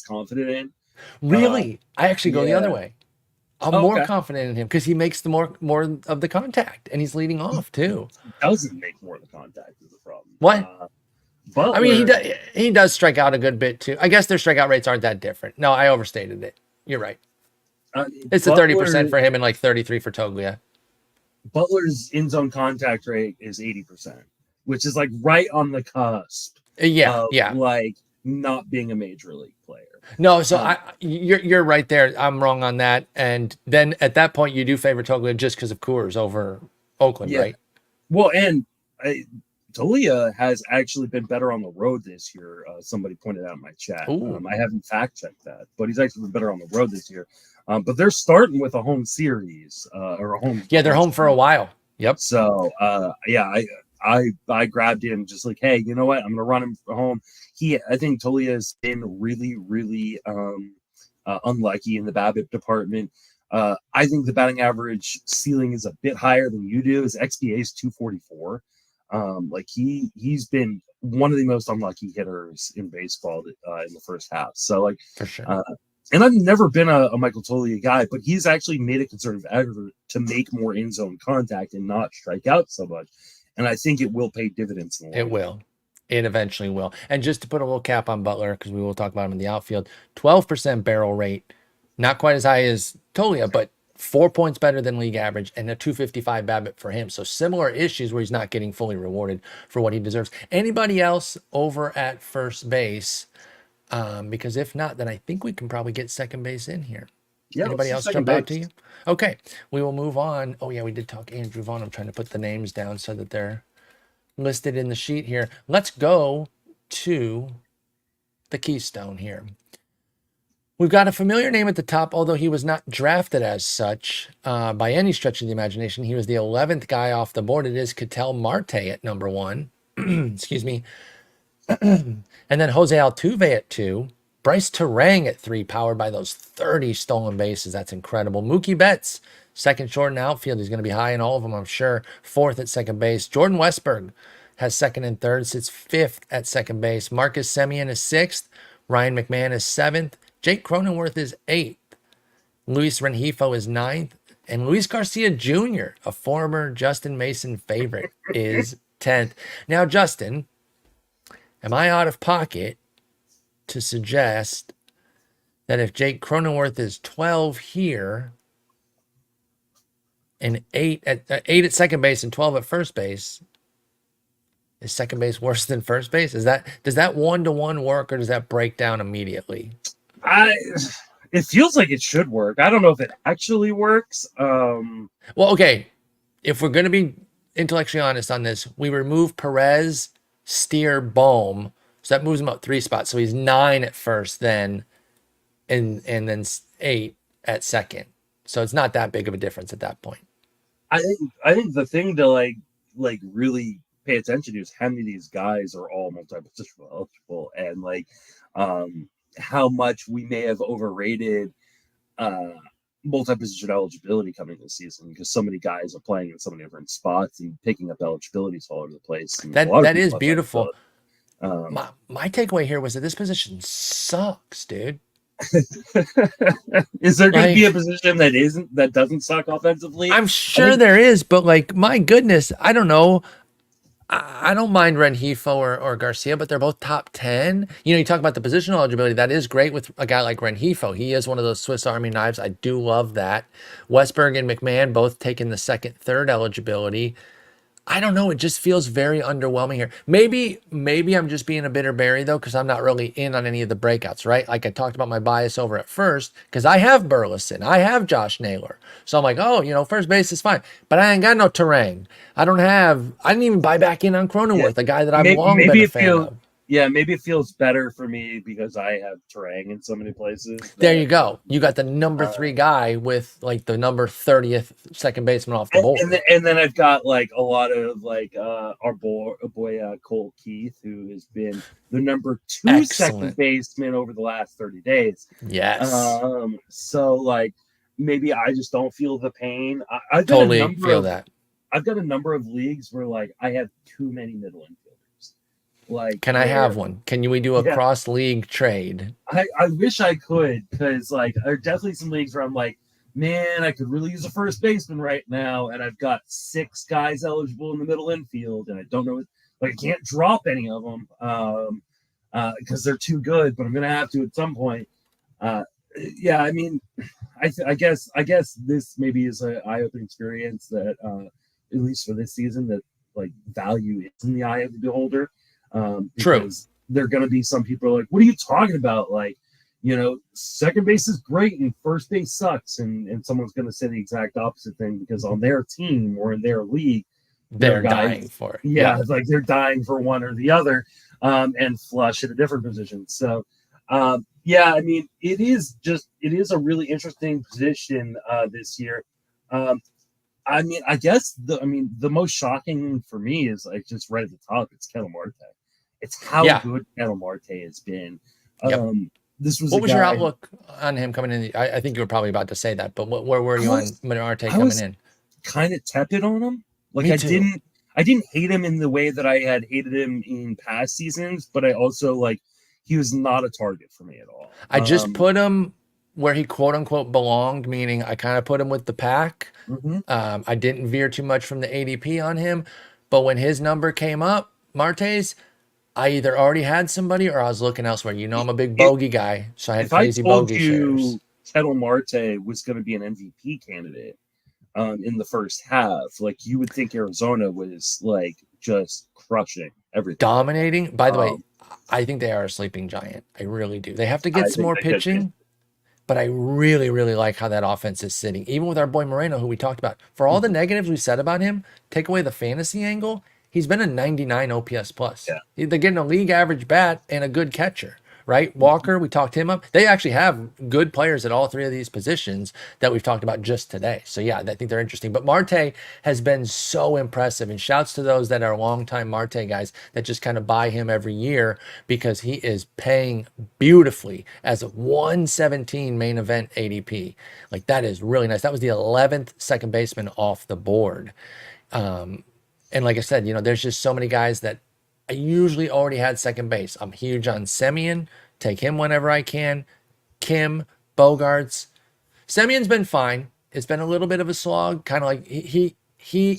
confident in. Really, I actually go the other way. I'm more confident in him because he makes the more of the contact, and he's leading off too. He doesn't make more of the contact is the problem. What? Butler, I mean, he does strike out a good bit too. I guess their strikeout rates aren't that different. No, I overstated it. You're right. It's a 30% for him and like 33 for Toglia. Butler's in-zone contact rate is 80%, which is like right on the cusp. Yeah. Like not being a major league player. No, so you're right there. I'm wrong on that. And then at that point, you do favor Toglia just because of Coors over Oakland, right? Well, and Toglia has actually been better on the road this year. Somebody pointed out in my chat. I haven't fact checked that, but he's actually been better on the road this year. But they're starting with a home series or a home. Yeah, they're home for a while. Yep. So I grabbed him just like, hey, you know what? I'm gonna run him for home. I think Toglia has been really, really unlucky in the BABIP department. I think the batting average ceiling is a bit higher than you do. His XBA is 244. Like he's been one of the most unlucky hitters in baseball in the first half. So like for sure. And I've never been a Michael Toglia guy, but he's actually made a concerted effort to make more in-zone contact and not strike out so much. And I think it will pay dividends. It will. It eventually will. And just to put a little cap on Butler, because we will talk about him in the outfield, 12% barrel rate, not quite as high as Toglia, but 4 points better than league average, and a 255 BABIP for him. So similar issues where he's not getting fully rewarded for what he deserves. Anybody else over at first base? Because if not, then I think we can probably get second base in here. Yeah, anybody else jump out to you? Okay, we will move on. Oh yeah, we did talk Andrew Vaughn. I'm trying to put the names down so that they're listed in the sheet here. Let's go to the Keystone here. We've got a familiar name at the top, although he was not drafted as such by any stretch of the imagination. He was the 11th guy off the board. It is Ketel Marte at number 1. Excuse me. And then Jose Altuve at 2. Bryce Terang at 3, powered by those 30 stolen bases. That's incredible. Mookie Betts, second short in outfield. He's going to be high in all of them, I'm sure. 4th at second base. Jordan Westburg has 2nd and 3rd, sits 5th at second base. Marcus Semien is 6th. Ryan McMahon is 7th. Jake Cronenworth is 8th. Luis Rengifo is 9th. And Luis Garcia Jr., a former Justin Mason favorite, is 10th. Now, Justin, am I out of pocket to suggest that if Jake Cronenworth is 12 here and 8 at second base and 12 at first base, is second base worse than first base? Does that 1-to-1 work, or does that break down immediately? It feels like it should work. I don't know if it actually works. Well, okay. If we're going to be intellectually honest on this, we remove Perez, Steer, Bohm. So that moves him up 3 spots. So he's 9 at first then, and then 8 at second. So it's not that big of a difference at that point. I think the thing to like really pay attention to is how many of these guys are all multi-positional eligible, and like how much we may have overrated multi-position eligibility coming this season, because so many guys are playing in so many different spots and picking up eligibilities all over the place. That is beautiful. My takeaway here was that this position sucks, dude. Is there going to be a position that doesn't suck offensively? I'm sure there is, but like, my goodness, I don't know. I don't mind Rengifo or Garcia, but they're both top 10. You know, you talk about the positional eligibility. That is great with a guy like Rengifo. He is one of those Swiss Army knives. I do love that. Westburg and McMahon both taking the 2nd, 3rd eligibility. I don't know. It just feels very underwhelming here. Maybe I'm just being a bitter Barry, though, because I'm not really in on any of the breakouts, right? Like I talked about my bias over at first, because I have Burleson. I have Josh Naylor. So I'm like, oh, first base is fine. But I ain't got no Terang. I didn't even buy back in on Cronenworth, a guy that I've long been a fan of. maybe it feels better for me because I have terrain in so many places. There you go. You got the number 3 guy with like the number 30th second baseman off the board. And then I've got like a lot of like our boy Cole Keith, who has been the number 2 second baseman over the last 30 days. Yes. So like maybe I just don't feel the pain. I've totally feel that. I've got a number of leagues where like I have too many middle infielders. Like, can I have one? Can we do a cross league trade? I wish I could, because like there are definitely some leagues where I'm like, man, I could really use a first baseman right now, and I've got 6 guys eligible in the middle infield, and I don't know, like I can't drop any of them because they're too good, but I'm gonna have to at some point. Yeah, I mean, I guess this maybe is an eye-opening experience that at least for this season, that like value is in the eye of the beholder. True. There are going to be some people like, what are you talking about? Like, you know, second base is great and first base sucks. And someone's going to say the exact opposite thing because on their team or in their league, they're dying for it. Yeah, it's like they're dying for one or the other and flush at a different position. So, yeah, I mean, it is a really interesting position this year. I mean, I guess the most shocking for me is like just right at the top. It's Ketel Marte. It's how good Ketel Marte has been. What was your outlook on him coming in? I think you were probably about to say that, but where were you on Marte coming in? Kind of tepid on him. Like I didn't hate him in the way that I had hated him in past seasons, but I also like he was not a target for me at all. I just put him where he quote unquote belonged, meaning I kind of put him with the pack. I didn't veer too much from the ADP on him, but when his number came up, Marte's, I either already had somebody or I was looking elsewhere. You know, I'm a big bogey guy, so I had crazy bogey shares. Ketel Marte was going to be an MVP candidate in the first half. Like you would think Arizona was like just crushing everything, dominating. By the way, I think they are a sleeping giant. I really do. They have to get some more pitching. But I really, really like how that offense is sitting. Even with our boy Moreno, who we talked about. For all the negatives we said about him, take away the fantasy angle, he's been a 99 OPS plus. Yeah. They're getting a league average bat and a good catcher, right? Walker, we talked him up. They actually have good players at all 3 of these positions that we've talked about just today. So, yeah, I think they're interesting. But Marte has been so impressive. And shouts to those that are longtime Marte guys that just kind of buy him every year because he is paying beautifully as a 117 main event ADP. Like, that is really nice. That was the 11th second baseman off the board. And like I said, you know, there's just so many guys that I usually already had second base. I'm huge on Semien. Take him whenever I can. Kim, Bogarts. Semien's been fine. It's been a little bit of a slog. Kind of like he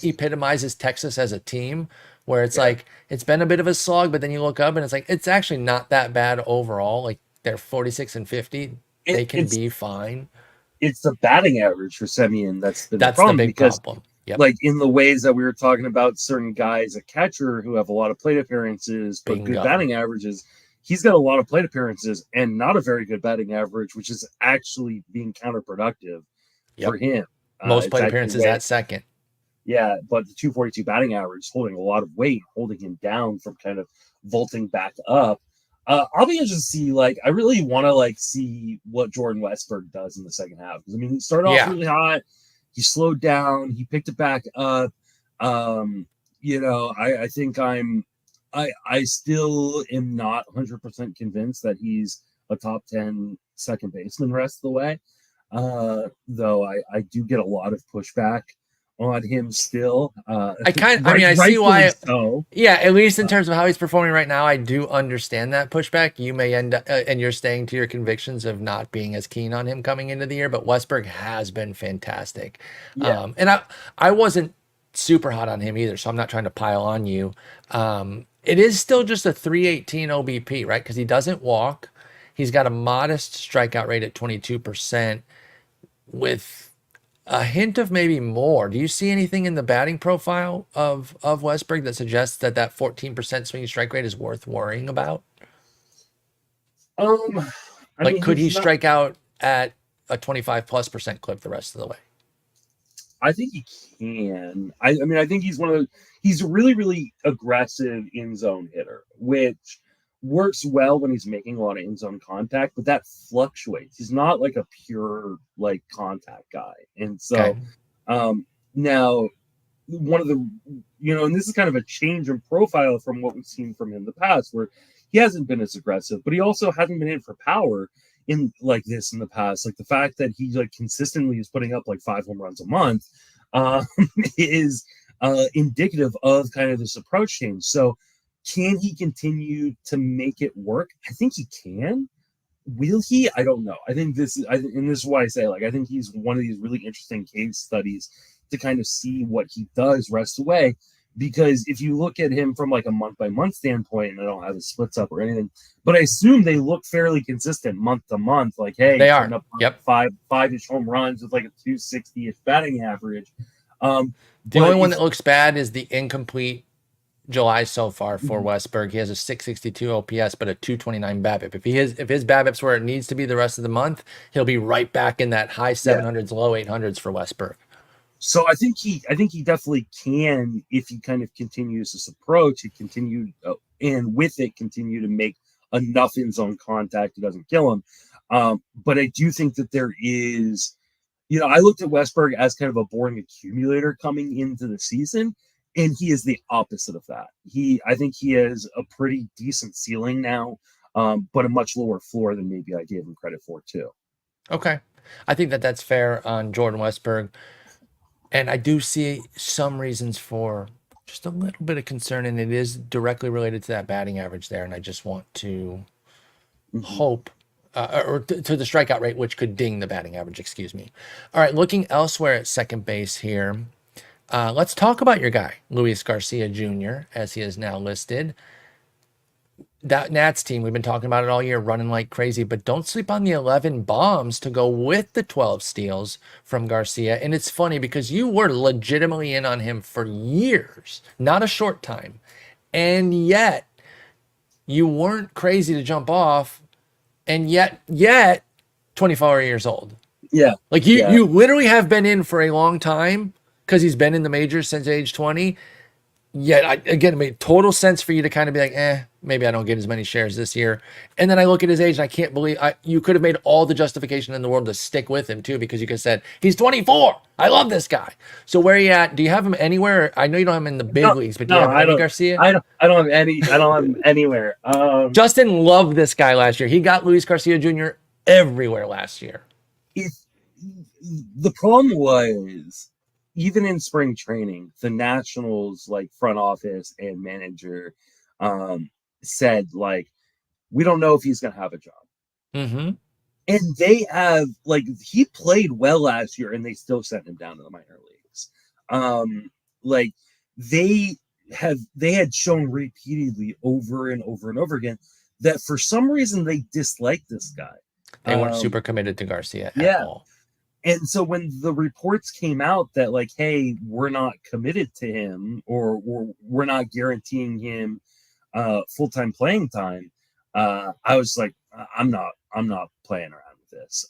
epitomizes Texas as a team, where it's like it's been a bit of a slog, but then you look up and it's like it's actually not that bad overall. Like they're 46 and 50. They can be fine. It's the batting average for Semien that's the big problem. Yep. Like in the ways that we were talking about certain guys at catcher who have a lot of plate appearances, but good batting averages. He's got a lot of plate appearances and not a very good batting average, which is actually being counterproductive for him. Most plate appearances at second. Yeah, but the 242 batting average is holding a lot of weight, holding him down from kind of vaulting back up. I'll be interested to see, like, I really want to, like, see what Jordan Westburg does in the second half. Because, I mean, he started off really hot. He slowed down. He picked it back up. You know, I think I still am not 100% convinced that he's a top 10 second baseman the rest of the way. Though I do get a lot of pushback on him still. I see why. Yeah, at least in terms of how he's performing right now, I do understand that pushback. You may end up, and you're staying to your convictions of not being as keen on him coming into the year, but Westburg has been fantastic. Yeah. And I wasn't super hot on him either, so I'm not trying to pile on you. It is still just a 318 OBP, right? Because he doesn't walk. He's got a modest strikeout rate at 22% with a hint of maybe more. Do you see anything in the batting profile of Westburg that suggests that 14% swinging strike rate is worth worrying about? Could he strike out at a 25+% clip the rest of the way? I think he can. I mean, I think he's a really, really aggressive in zone hitter, which works well when he's making a lot of end zone contact, but that fluctuates. He's not like a pure like contact guy. And so now one of the, and this is kind of a change in profile from what we've seen from him in the past, where he hasn't been as aggressive, but he also hasn't been in for power in like this in the past. Like the fact that he like consistently is putting up like 5 home runs a month is indicative of kind of this approach change. So can he continue to make it work? I think he can. Will he? I don't know. And this is why I say, like, I think he's one of these really interesting case studies to kind of see what he does rest away. Because if you look at him from like a month by month standpoint, and I don't have the splits up or anything, but I assume they look fairly consistent month to month. Like, hey, they are up five-ish home runs with like a 260-ish batting average. The only one that looks bad is the incomplete July so far for Westburg. He has a 662 OPS, but a 229 BABIP. If his BABIP's where it needs to be the rest of the month, he'll be right back in that high 700s, low 800s for Westburg. So I think he definitely can, if he kind of continues this approach, and with it continue to make enough in zone contact it doesn't kill him. But I do think that there is, I looked at Westburg as kind of a boring accumulator coming into the season, and he is the opposite of that. I think he has a pretty decent ceiling now, but a much lower floor than maybe I gave him credit for too. Okay. I think that's fair on Jordan Westburg. And I do see some reasons for just a little bit of concern, and it is directly related to that batting average there. And I just want to hope, or to the strikeout rate, which could ding the batting average, excuse me. All right, looking elsewhere at second base here, let's talk about your guy, Luis Garcia Jr., as he is now listed. That Nats team, we've been talking about it all year, running like crazy, but don't sleep on the 11 bombs to go with the 12 steals from Garcia. And it's funny because you were legitimately in on him for years, not a short time. And yet you weren't crazy to jump off, and yet 24 years old. Yeah. Like you literally have been in for a long time because he's been in the majors since age 20. Yet, again, it made total sense for you to kind of be like, maybe I don't get as many shares this year. And then I look at his age, and I can't believe you could have made all the justification in the world to stick with him, too, because you could have said, he's 24. I love this guy. So where are you at? Do you have him anywhere? I know you don't have him in the big leagues, but do you have any Garcia? I don't have any. I don't have him anywhere. Justin loved this guy last year. He got Luis Garcia Jr. everywhere last year. The problem was, even in spring training, the Nationals like front office and manager said, like, we don't know if he's going to have a job. Mm-hmm. And they have, like, he played well last year and they still sent him down to the minor leagues. Like they had shown repeatedly over and over and over again that for some reason they disliked this guy. They weren't super committed to Garcia at all. And so when the reports came out that, like, hey, we're not committed to him, or we're not guaranteeing him full-time playing time, I was like, I'm not playing around with this.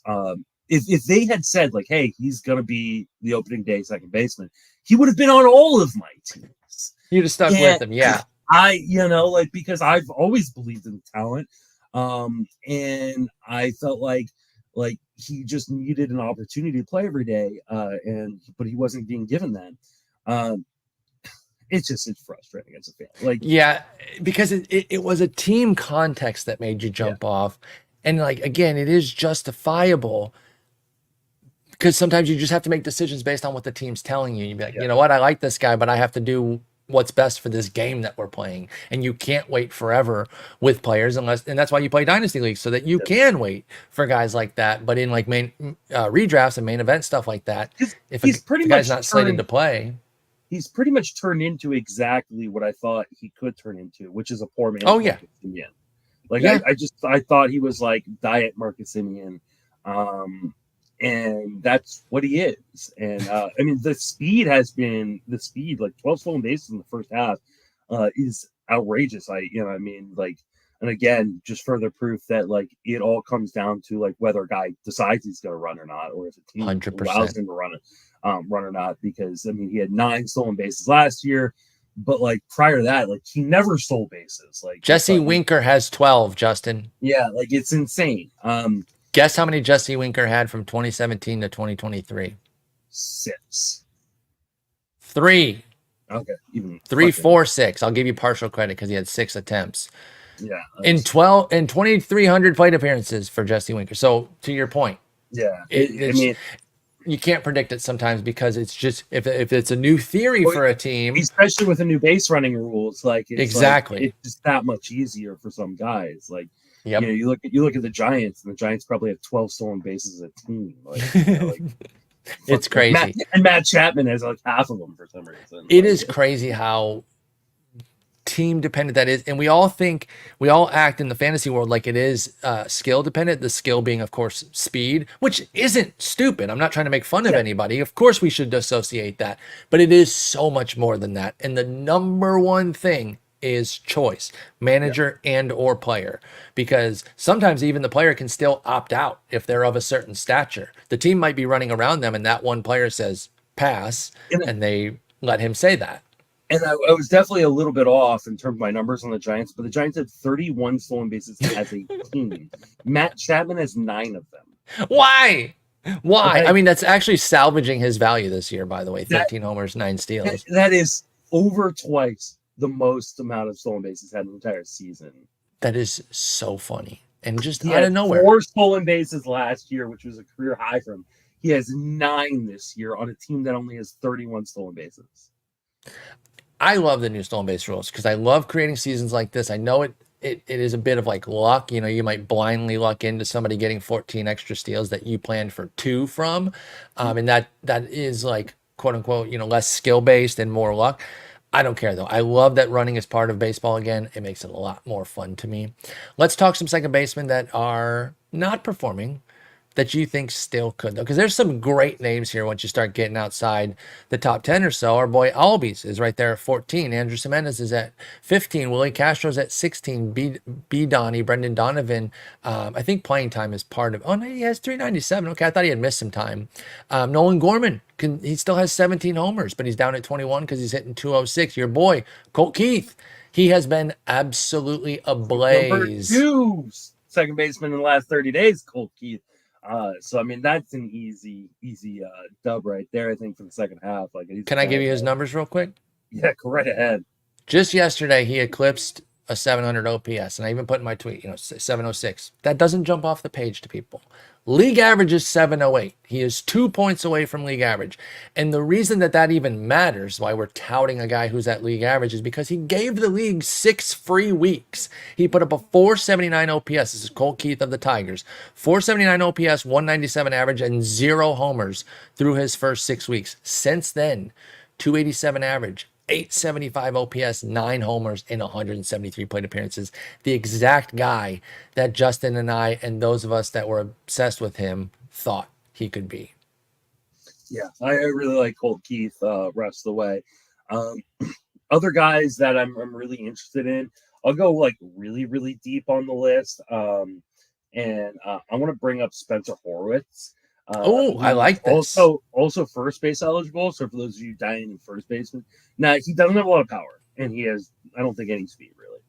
If they had said, like, hey, he's gonna be the opening day second baseman, he would have been on all of my teams. You'd have stuck with him, yeah. Because I've always believed in the talent, and I felt like he just needed an opportunity to play every day, but he wasn't being given that. It's frustrating as a fan. Like, yeah, because it was a team context that made you jump off, and like again, it is justifiable because sometimes you just have to make decisions based on what the team's telling you. You'd be like, you know what, I like this guy, but I have to do what's best for this game that we're playing, and you can't wait forever with players and that's why you play dynasty leagues, so that you can wait for guys like that. But in like main redrafts and main event stuff like that, if a guy's not slated to play, he's pretty much turned into exactly what I thought he could turn into, which is a poor man. I thought he was like diet Marcus Semien. And that's what he is. And I mean, the speed, like 12 stolen bases in the first half is outrageous. And again, just further proof that like it all comes down to like whether a guy decides he's going to run or not, or if a team 100%. allows him to run or not. Because I mean, he had 9 stolen bases last year, But like prior to that, like he never stole bases. Like Jesse Winker has 12, Justin. Yeah, like it's insane. Guess how many Jesse Winker had from 2017 to 2023? 6. 3. Okay, even 3, 4, 6. I'll give you partial credit because he had 6 attempts. Yeah. In 2,300 plate appearances for Jesse Winker. So to your point. Yeah. I mean, you can't predict it sometimes because it's just if it's a new theory for a team, especially with the new base running rules, like it's exactly, like, it's just that much easier for some guys. Like, yep. You look at the Giants, and the Giants probably have 12 stolen bases as a team. Like, it's crazy. Matt Chapman has like half of them for some reason. It is crazy how team dependent that is, and we all act in the fantasy world like it is skill dependent, the skill being of course speed, which isn't stupid. I'm not trying to make fun of anybody. Of course we should associate that, but it is so much more than that. And the number one thing is choice, manager and or player, because sometimes even the player can still opt out if they're of a certain stature. The team might be running around them and that one player says pass, and they let him say that. And I was definitely a little bit off in terms of my numbers on the Giants, but the Giants had 31 stolen bases as a team. Matt Chapman has 9 of them. Why? I mean, that's actually salvaging his value this year, by the way. 13 homers, 9 steals. That is over twice the most amount of stolen bases had in the entire season. That is so funny. And just he out had of nowhere. 4 stolen bases last year, which was a career high for him. He has 9 this year on a team that only has 31 stolen bases. I love the new stolen base rules because I love creating seasons like this. I know it is a bit of like luck. You know, you might blindly luck into somebody getting 14 extra steals that you planned for 2 from. And that is like, quote unquote, you know, less skill based and more luck. I don't care though. I love that running is part of baseball again. It makes it a lot more fun to me. Let's talk some second basemen that are not performing that you think still could, though, because there's some great names here once you start getting outside the top 10 or so. Our boy Albies is right there at 14. Andrew Jimenez is at 15. Willie Castro's at 16. B. Donnie, Brendan Donovan, I think playing time is part of. Oh, no, he has 397. Okay, I thought he had missed some time. Nolan Gorman, he still has 17 homers, but he's down at 21 because he's hitting 206. Your boy, Colt Keith, he has been absolutely ablaze. Number 2 second baseman in the last 30 days, Colt Keith. So I mean that's an easy dub right there. I think for the second half. Like, can I give you his numbers real quick? Yeah, go right ahead. Just yesterday, he eclipsed a 700 OPS, and I even put in my tweet, 706. That doesn't jump off the page to people. League average is 708. He is 2 points away from league average. And the reason that even matters, why we're touting a guy who's at league average, is because he gave the league 6 free weeks. He put up a 479 OPS. This is Colt Keith of the Tigers. 479 OPS, 197 average, and 0 homers through his first 6 weeks. Since then, 287 average, 875 OPS, 9 homers, and 173 plate appearances. The exact guy that Justin and I and those of us that were obsessed with him thought he could be. Yeah, I really like Colt Keith rest of the way. Other guys that I'm really interested in, I'll go like really, really deep on the list. And I want to bring up Spencer Horwitz. I like this. Also first base eligible. So for those of you dying in first baseman, now he doesn't have a lot of power, and he has, I don't think, any speed really.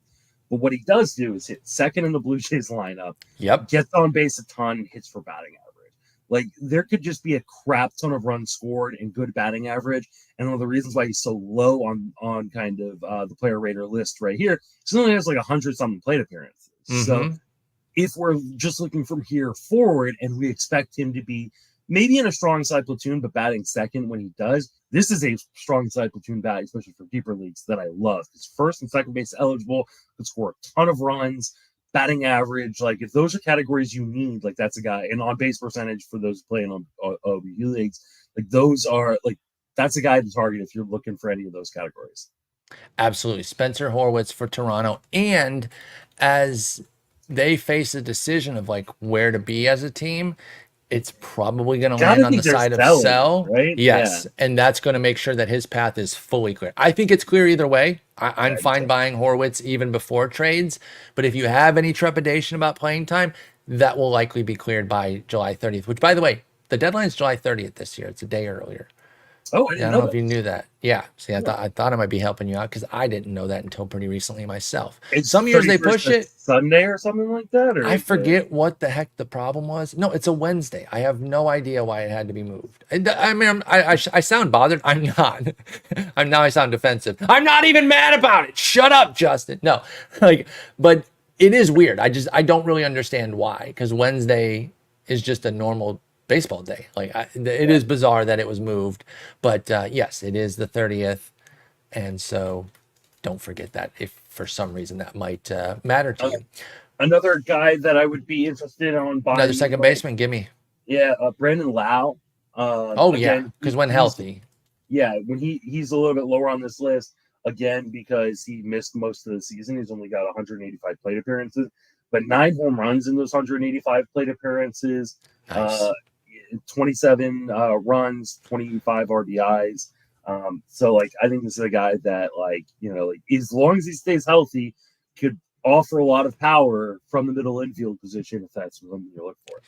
But what he does do is hit second in the Blue Jays lineup. Yep. Gets on base a ton, hits for batting average. Like there could just be a crap ton of runs scored and good batting average. And one of the reasons why he's so low on kind of the player rater list right here, he only has like 100-something plate appearances. Mm-hmm. So if we're just looking from here forward and we expect him to be maybe in a strong side platoon, but batting second when he does, this is a strong side platoon bat, especially for deeper leagues, that I love. Because first and second base eligible, could score a ton of runs, batting average. Like if those are categories you need, like that's a guy. And on base percentage for those playing on OBU leagues, like those are like, that's a guy to target if you're looking for any of those categories. Absolutely. Spencer Horwitz for Toronto. And as they face a decision of like where to be as a team, it's probably going to land on the side of sell, right? Yes. Yeah. And that's going to make sure that his path is fully clear. I think it's clear either way. I'm fine buying Horwitz even before trades, but if you have any trepidation about playing time, that will likely be cleared by July 30th, which, by the way, the deadline is July 30th this year. It's a day earlier. Oh, I Yeah, I didn't don't know know if you knew that. Yeah. See, that. I thought I might be helping you out because I didn't know that until pretty recently myself. It's Some years they 31st push it. Sunday or something like that, or I is it? forget what the heck the problem was. No, it's a Wednesday. I have no idea why it had to be moved. I mean, I sound bothered. I'm not. I'm now. I sound defensive. I'm not even mad about it. Shut up, Justin. No, like, but it is weird. I don't really understand why. Because Wednesday is just a normal baseball day. Like, it is bizarre that it was moved. But yes, it is the 30th, and so don't forget that if for some reason that might matter to Uh, you. Another guy that I would be interested on Another buying, second baseman, give me. yeah, Brandon Lowe. Oh yeah, Again, because when healthy, yeah, when he's a little bit lower on this list again because he missed most of the season. He's only got 185 plate appearances, but 9 home runs in those 185 plate appearances. nice. 27 runs, 25 RBIs. So like I think this is a guy that like as long as he stays healthy, could offer a lot of power from the middle infield position if that's what you look for.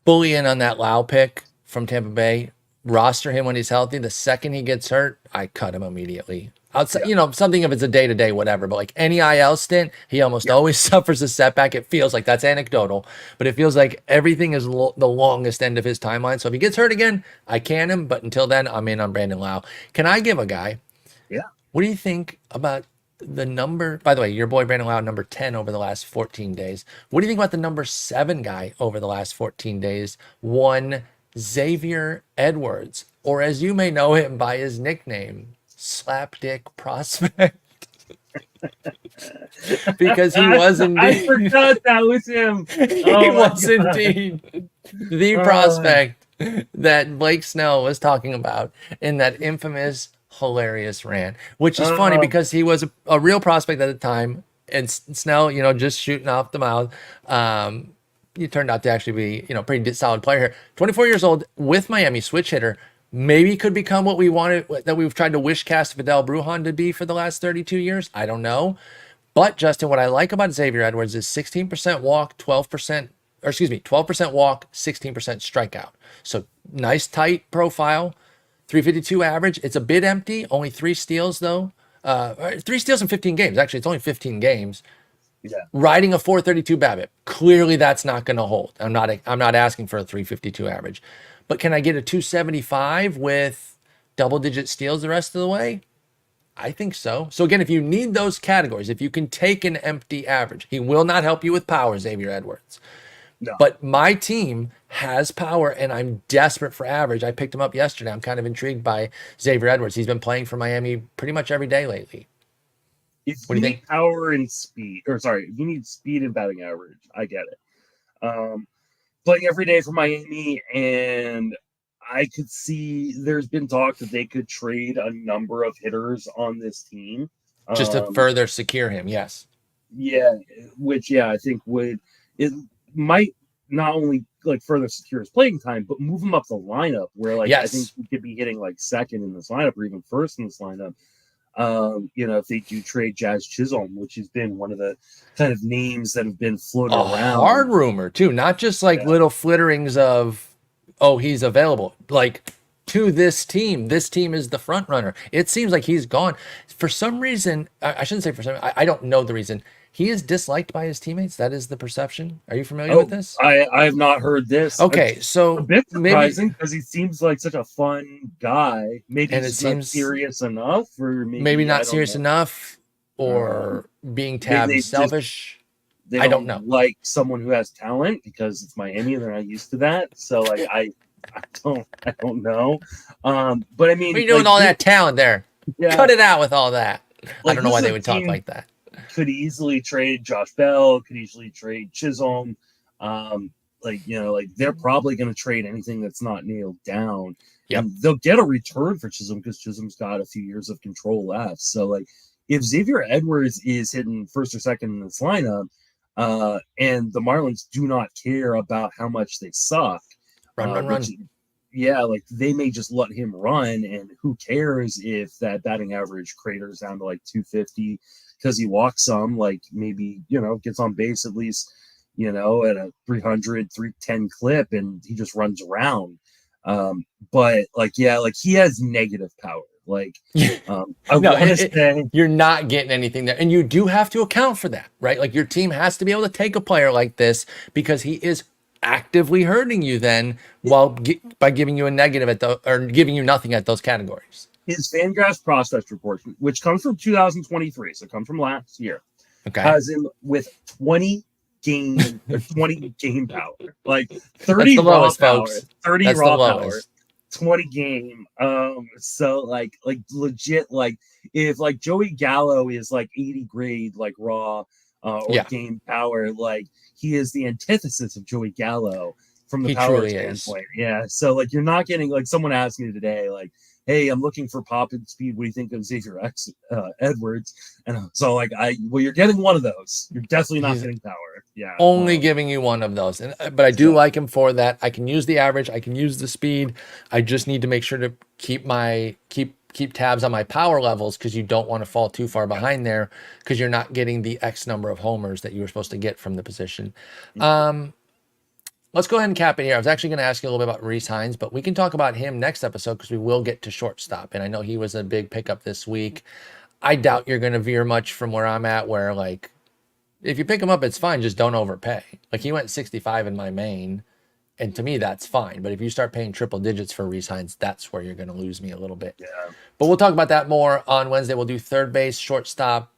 Fully in on that Lau pick from Tampa Bay. Roster him when he's healthy. The second he gets hurt, I cut him immediately. Outside, something if it's a day to day, whatever. But like any IL stint, he almost always suffers a setback. It feels like that's anecdotal, but it feels like everything is the longest end of his timeline. So if he gets hurt again, I can him. But until then, I'm in on Brandon Lau. Can I give a guy? Yeah. What do you think about the number? By the way, your boy Brandon Lau, number 10 over the last 14 days. What do you think about the number 7 guy over the last 14 days? One Xavier Edwards, or as you may know him by his nickname, Slapdick Prospect. Because he was indeed. I forgot that was him. He was indeed the prospect that Blake Snell was talking about in that infamous, hilarious rant, which is funny because he was a real prospect at the time. And Snell, just shooting off the mouth. He turned out to actually be, pretty solid player here. 24 years old with Miami, switch hitter. Maybe could become what we wanted, that we've tried to wish cast Vidal Brujan to be for the last 32 years. I don't know. But Justin, what I like about Xavier Edwards is 16% walk, 12% walk, 16% strikeout. So nice tight profile, 352 average. It's a bit empty, only 3 steals though. 3 steals in 15 games. Actually, it's only 15 games. Yeah. Riding a 432 BABIP. Clearly that's not going to hold. I'm not asking for a 352 average. But can I get a 275 with double-digit steals the rest of the way? I think so. So again, if you need those categories, if you can take an empty average, he will not help you with power, Xavier Edwards. No. But my team has power, and I'm desperate for average. I picked him up yesterday. I'm kind of intrigued by Xavier Edwards. He's been playing for Miami pretty much every day lately. If What do you think? Power and speed, if you need speed and batting average, I get it. Playing every day for Miami, and I could see there's been talk that they could trade a number of hitters on this team. Just to further secure him, yes. Yeah, which, I think it might not only further secure his playing time, but move him up the lineup where I think he could be hitting second in this lineup or even first in this lineup. If they do trade Jazz Chisholm, which has been one of the kind of names that have been floated around. Hard rumor too, not just little flitterings of, oh, he's available. To this team is the front runner. It seems like he's gone. For some reason, I shouldn't say for some, I don't know the reason. He is disliked by his teammates. That is the perception. Are you familiar with this? I have not heard this. Okay, so a bit surprising because he seems like such a fun guy. Maybe he's not serious enough, or maybe not serious enough, or being tabbed selfish. I don't know. Like someone who has talent because it's Miami and they're not used to that. So I don't know. But I mean, what are you doing with all that talent there? Yeah. Cut it out with all that. I don't know why they would talk like that. Could easily trade Josh Bell, could easily trade Chisholm. They're probably going to trade anything that's not nailed down. Yep. And they'll get a return for Chisholm because Chisholm's got a few years of control left. So if Xavier Edwards is hitting first or second in this lineup, and the Marlins do not care about how much they suck, run. They may just let him run, and who cares if that batting average craters down to 250 because he walks some, maybe gets on base at least at a 300 310 clip, and he just runs around. But like, yeah, like he has negative power. Like, I No, want to say you're not getting anything there. And you do have to account for that, right? Like your team has to be able to take a player like this because he is actively hurting you then by giving you a negative or giving you nothing at those categories. his Fangraphs prospect report, which comes from 2023, so it comes from last year, Okay. has him with 20 game power, like 30 raw lowest, power, folks. 30 That's raw the power, lowest. 20 game. So like legit, like if like Joey Gallo is like 80 grade, like raw or game power, like he is the antithesis of Joey Gallo from the He power truly standpoint. Yeah. So like you're not getting, like someone asked me today, like, hey, I'm looking for pop and speed. What do you think of Xavier Edwards? And so like well, you're getting one of those. You're definitely not getting power. Yeah. Only giving you one of those. But I do like him for that. I can use the average. I can use the speed. I just need to make sure to keep tabs on my power levels because you don't want to fall too far behind there because you're not getting the X number of homers that you were supposed to get from the position. Let's go ahead and cap it here. I was actually going to ask you a little bit about Rhys Hines, but we can talk about him next episode because we will get to shortstop. And I know he was a big pickup this week. I doubt you're going to veer much from where I'm at, where like, if you pick him up, it's fine. Just don't overpay. Like he went 65 in my main. And to me, that's fine. But if you start paying triple digits for Rhys Hines, that's where you're going to lose me a little bit. Yeah. But we'll talk about that more on Wednesday. We'll do third base, shortstop,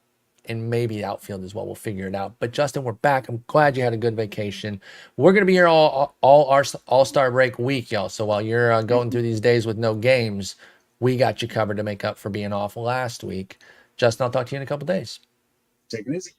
and maybe outfield as well. We'll figure it out. But Justin, we're back. I'm glad you had a good vacation. We're going to be here all our All-Star break week, y'all. So while you're going through these days with no games, we got you covered to make up for being off last week. Justin, I'll talk to you in a couple days. Take it easy.